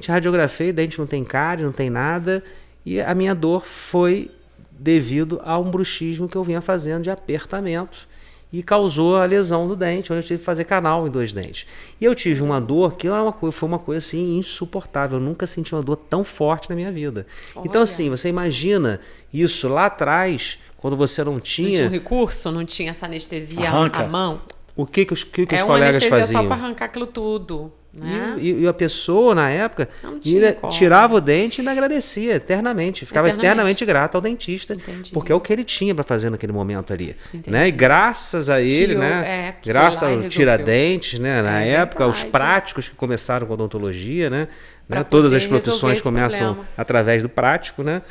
Radiografei, dente não tem cárie, não tem nada. E a minha dor foi devido a um bruxismo que eu vinha fazendo de apertamento e causou a lesão do dente, onde eu tive que fazer canal em 2 dentes. E eu tive uma dor que foi uma coisa assim insuportável. Eu nunca senti uma dor tão forte na minha vida. Olha. Então assim, você imagina isso lá atrás, quando você não Não tinha tinha... um recurso, não tinha essa anestesia Arranca. à mão. O que os Uma colegas anestesia faziam? só para arrancar aquilo tudo, né? E a pessoa, na época, Não tinha ainda como. tirava o dente e ainda agradecia eternamente. Ficava eternamente grata ao dentista, Entendi. porque é o que ele tinha para fazer naquele momento ali. Entendi. Né? E graças a ele, Que foi graças lá e ao resolveu. Tiradentes, né? Na É época, os verdade. práticos que começaram com odontologia, né? Pra Todas poder as profissões resolver esse começam problema. através do prático, né?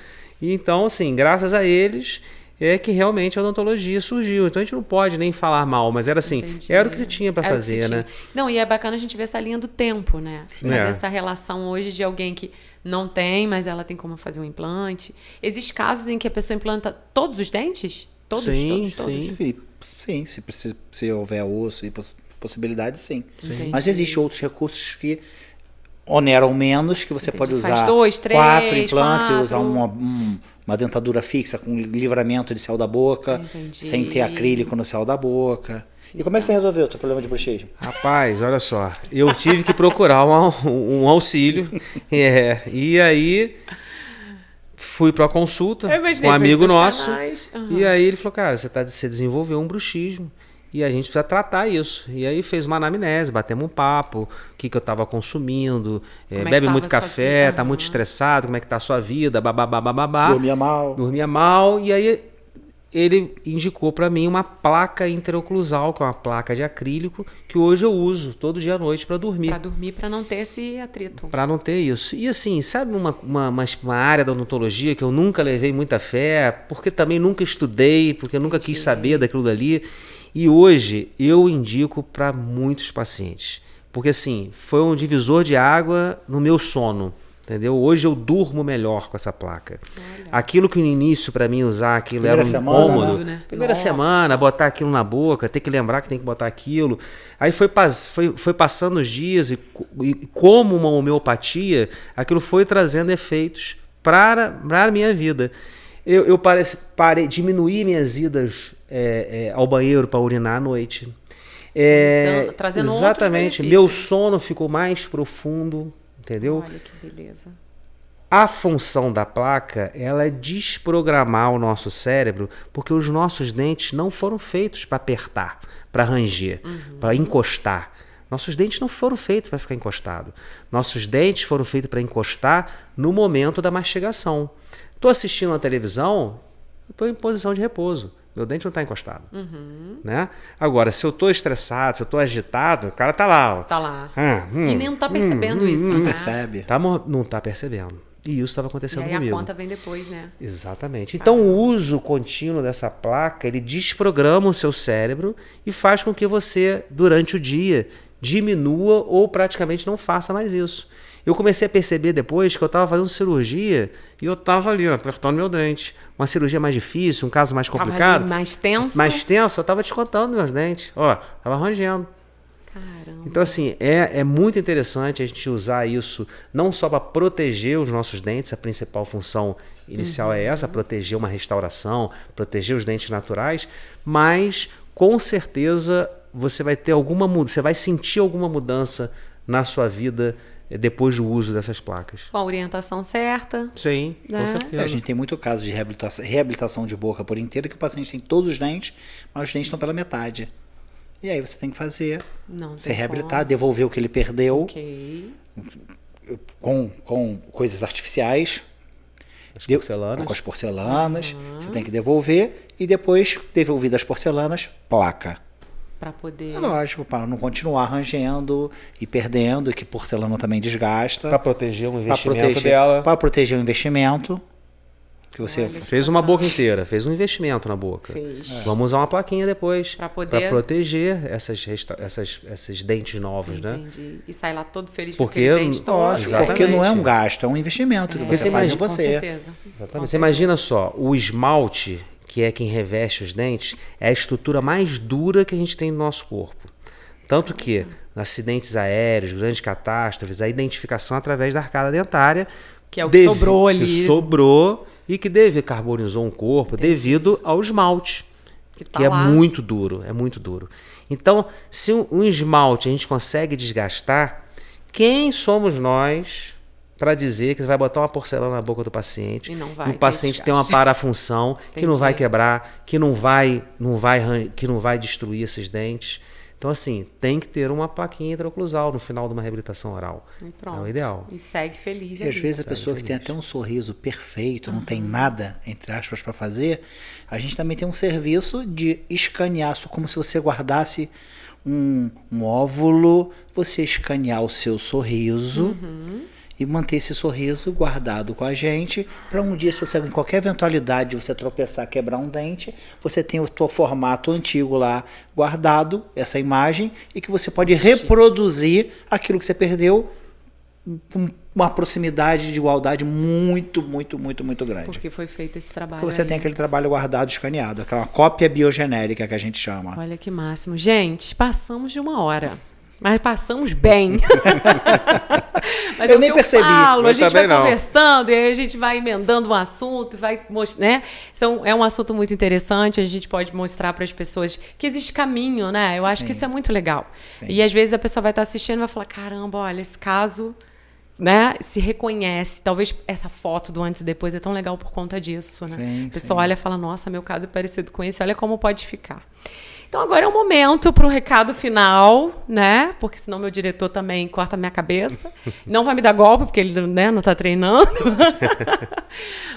E então, assim, graças a eles é que realmente a odontologia surgiu. Então a gente não pode nem falar mal, mas era assim, Entendi. era o que você tinha para Era o que se fazer, né? tinha. Não, e é bacana a gente ver essa linha do tempo, né? Fazer essa relação hoje de alguém que não tem, mas ela tem como fazer um implante. Existem casos em que a pessoa implanta todos os dentes? Todos, Sim, todos. sim. Sim, se houver osso e possibilidade, sim. Entendi. Mas existem outros recursos que oneram menos, que você pode Faz usar 2, 3, 4 implantes, 4. usar uma dentadura fixa com livramento de céu da boca, Entendi. sem ter acrílico no céu da boca. E como é que você resolveu o teu problema de bruxismo? Rapaz, olha só, eu tive que procurar um auxílio, e aí fui para a consulta Eu com imaginei, um amigo foi nos nosso, canais. e aí ele falou, cara, você desenvolveu um bruxismo, e a gente precisa tratar isso. E aí fez uma anamnese, batemos um papo, o que eu estava consumindo, Como é que bebe tava muito a sua café, vida? tá muito estressado, como é que tá a sua vida, babá. Dormia mal. E aí ele indicou para mim uma placa interoclusal, que é uma placa de acrílico, que hoje eu uso todo dia à noite para dormir. Para dormir, para não ter esse atrito. Para não ter isso. E assim, sabe uma área da odontologia que eu nunca levei muita fé, porque também nunca estudei, porque eu nunca quis saber daquilo dali. E hoje eu indico para muitos pacientes. Porque assim, foi um divisor de água no meu sono. Entendeu? Hoje eu durmo melhor com essa placa. Olha. Aquilo que no início para mim usar aquilo Primeira era um semana, incômodo. né? Primeira Nossa. semana, botar aquilo na boca, ter que lembrar que tem que botar aquilo. Aí foi passando os dias e como uma homeopatia, aquilo foi trazendo efeitos para a minha vida. Eu parei, diminuí minhas idas ao banheiro para urinar à noite. Então, trazendo outros Exatamente. benefícios. Meu sono ficou mais profundo. Entendeu? Olha que beleza. A função da placa, ela é desprogramar o nosso cérebro, porque os nossos dentes não foram feitos para apertar, para ranger, para encostar. Nossos dentes não foram feitos para ficar encostado. Nossos dentes foram feitos para encostar no momento da mastigação. Estou assistindo a televisão, estou em posição de repouso. Meu dente não está encostado. Né? Agora, se eu estou estressado, se eu estou agitado, o cara está lá. Ó. Tá lá. E nem não tá percebendo isso, Não né? percebe. Não está percebendo. E isso estava E acontecendo aí comigo. a conta vem depois, né? Exatamente. Então, o uso contínuo dessa placa, ele desprograma o seu cérebro e faz com que você, durante o dia, diminua ou praticamente não faça mais isso. Eu comecei a perceber depois que eu estava fazendo cirurgia e eu estava ali, ó, apertando meu dente. Uma cirurgia mais difícil, um caso mais complicado. Tava ali mais tenso. Mais tenso, eu estava descontando meus dentes. Ó, estava rangendo. Caramba. Então, assim, é muito interessante a gente usar isso não só para proteger os nossos dentes, a principal função inicial é essa, proteger uma restauração, proteger os dentes naturais, mas com certeza você vai ter você vai sentir alguma mudança na sua vida depois do uso dessas placas. Com a orientação certa. Sim, Né? com certeza. A gente tem muito caso de reabilitação de boca por inteiro, que o paciente tem todos os dentes, mas os dentes estão pela metade. E aí você tem que fazer, Não você tem reabilitar, devolver o que ele perdeu, Ok. com coisas artificiais, As porcelanas. com as porcelanas, você tem que devolver, e depois, devolvidas as porcelanas, placa. Para poder... É lógico, para não continuar rangendo e perdendo, que porcelana também desgasta. Para proteger o investimento dela. Para proteger o investimento. Que você fez uma boca inteira, fez um investimento na boca. Vamos usar uma plaquinha depois para proteger esses dentes novos, né? Entendi. E sai lá todo feliz porque dente porque não é um gasto, é um investimento que você faz em você. Com certeza. Exatamente. Você imagina só, o esmalte, que é quem reveste os dentes, é a estrutura mais dura que a gente tem no nosso corpo. Tanto que acidentes aéreos, grandes catástrofes, a identificação através da arcada dentária, que é o que sobrou ali. Que sobrou e que carbonizou um corpo devido ao esmalte, que é muito duro, é muito duro. Então, se um esmalte a gente consegue desgastar, quem somos nós para dizer que você vai botar uma porcelana na boca do paciente e o paciente tem uma parafunção que não vai quebrar, que não vai destruir esses dentes? Então, assim, tem que ter uma plaquinha intraoclusal no final de uma reabilitação oral. É o ideal. E segue feliz. E às vezes a pessoa que tem até um sorriso perfeito, não tem nada, entre aspas, para fazer, a gente também tem um serviço de escanear, como se você guardasse um óvulo, você escanear o seu sorriso e manter esse sorriso guardado com a gente, para um dia, se você em qualquer eventualidade você tropeçar, quebrar um dente, você tem o seu formato antigo lá guardado, essa imagem, e que você pode reproduzir aquilo que você perdeu com uma proximidade de igualdade muito, muito, muito, muito grande. Porque foi feito esse trabalho. Porque você tem aquele trabalho guardado, escaneado, aquela cópia biogenérica que a gente chama. Olha que máximo. Gente, passamos de 1 hora. Mas passamos bem. Mas eu nem percebi. A gente vai conversando e aí a gente vai emendando um assunto, vai mostrando, né? É um assunto muito interessante, a gente pode mostrar para as pessoas que existe caminho, né? Eu acho que isso é muito legal. Sim. E às vezes a pessoa vai estar assistindo e vai falar, caramba, olha, esse caso, né, se reconhece. Talvez essa foto do antes e depois é tão legal por conta disso, né? Sim, a pessoa olha e fala, nossa, meu caso é parecido com esse, olha como pode ficar. Então agora é o momento para o recado final, né? Porque senão meu diretor também corta a minha cabeça. Não vai me dar golpe, porque ele, né, não está treinando.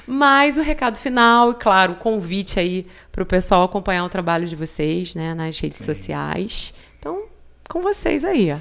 Mas o recado final e, claro, o convite aí para o pessoal acompanhar o trabalho de vocês, né, nas redes sociais. Então, com vocês aí, ó.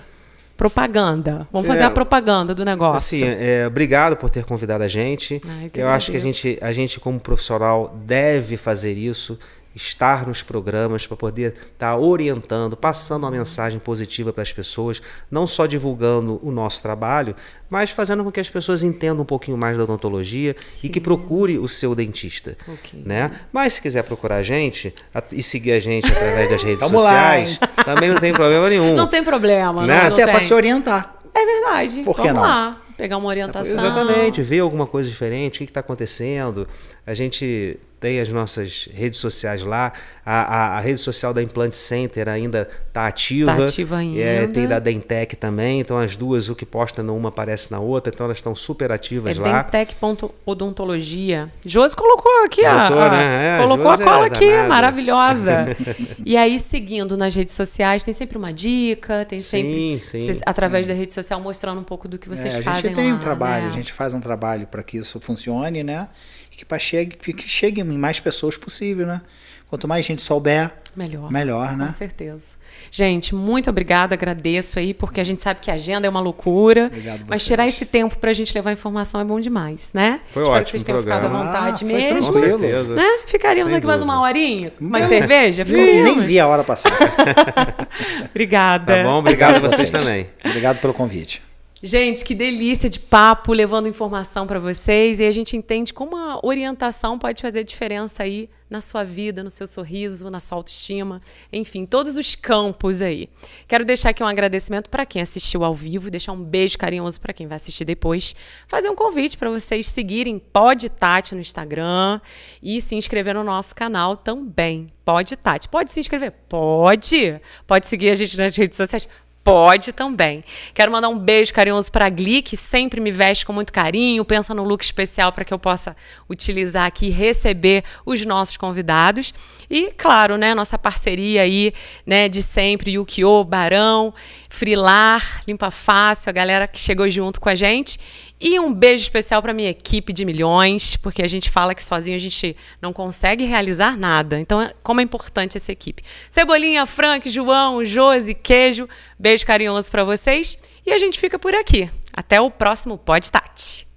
Propaganda. Vamos fazer a propaganda do negócio. Assim, obrigado por ter convidado a gente. Eu acho que a gente, como profissional, deve fazer isso. Estar nos programas para poder estar orientando, passando uma mensagem positiva para as pessoas, não só divulgando o nosso trabalho, mas fazendo com que as pessoas entendam um pouquinho mais da odontologia e que procure o seu dentista. Né? Mas se quiser procurar a gente e seguir a gente através das redes sociais, também não tem problema nenhum. Não tem problema. Né? Até para se orientar. É verdade. Por que Vamos não? lá. Pegar uma orientação. Exatamente, ver alguma coisa diferente, o que está acontecendo. A gente tem as nossas redes sociais lá. A rede social da Implant Center ainda está ativa. Está ativa ainda. Tem da Dentec também. Então as duas, o que posta numa aparece na outra. Então elas estão super ativas lá. Dentec.odontologia. Josi colocou aqui, colocou Josi a cola aqui, danada. Maravilhosa. E aí, seguindo nas redes sociais, tem sempre uma dica, tem sempre, através da rede social, mostrando um pouco do que vocês fazem lá. A gente tem um trabalho, a gente faz um trabalho para que isso funcione, né? E que chegue em mais pessoas possível, né? Quanto mais gente souber, melhor, né? Com certeza. Gente, muito obrigada, agradeço aí, porque a gente sabe que a agenda é uma loucura. Obrigado mas tirar esse tempo pra gente levar informação é bom demais, né? Foi Espero ótimo que vocês tenham ficado à vontade foi mesmo. Com certeza. Né? Ficaríamos Sem aqui mais dúvida. uma horinha, mais cerveja? Nem vi a hora passar. Obrigada. Tá bom? Obrigado a vocês também. Obrigado pelo convite. Gente, que delícia de papo, levando informação para vocês. E a gente entende como a orientação pode fazer diferença aí na sua vida, no seu sorriso, na sua autoestima, enfim, todos os campos aí. Quero deixar aqui um agradecimento para quem assistiu ao vivo, deixar um beijo carinhoso para quem vai assistir depois, fazer um convite para vocês seguirem Pod Tati no Instagram e se inscrever no nosso canal também. Pod Tati. Pode se inscrever? Pode. Pode seguir a gente nas redes sociais? Pode também. Quero mandar um beijo carinhoso para a Gli, que sempre me veste com muito carinho, pensa no look especial para que eu possa utilizar aqui e receber os nossos convidados. E, claro, né, nossa parceria aí, né, de sempre, Yukio, Barão. Frilar, Limpa Fácil, a galera que chegou junto com a gente. E um beijo especial para minha equipe de milhões, porque a gente fala que sozinho a gente não consegue realizar nada. Então, como é importante essa equipe. Cebolinha, Frank, João, Josi, Queijo, beijo carinhoso para vocês. E a gente fica por aqui. Até o próximo Pod Tati.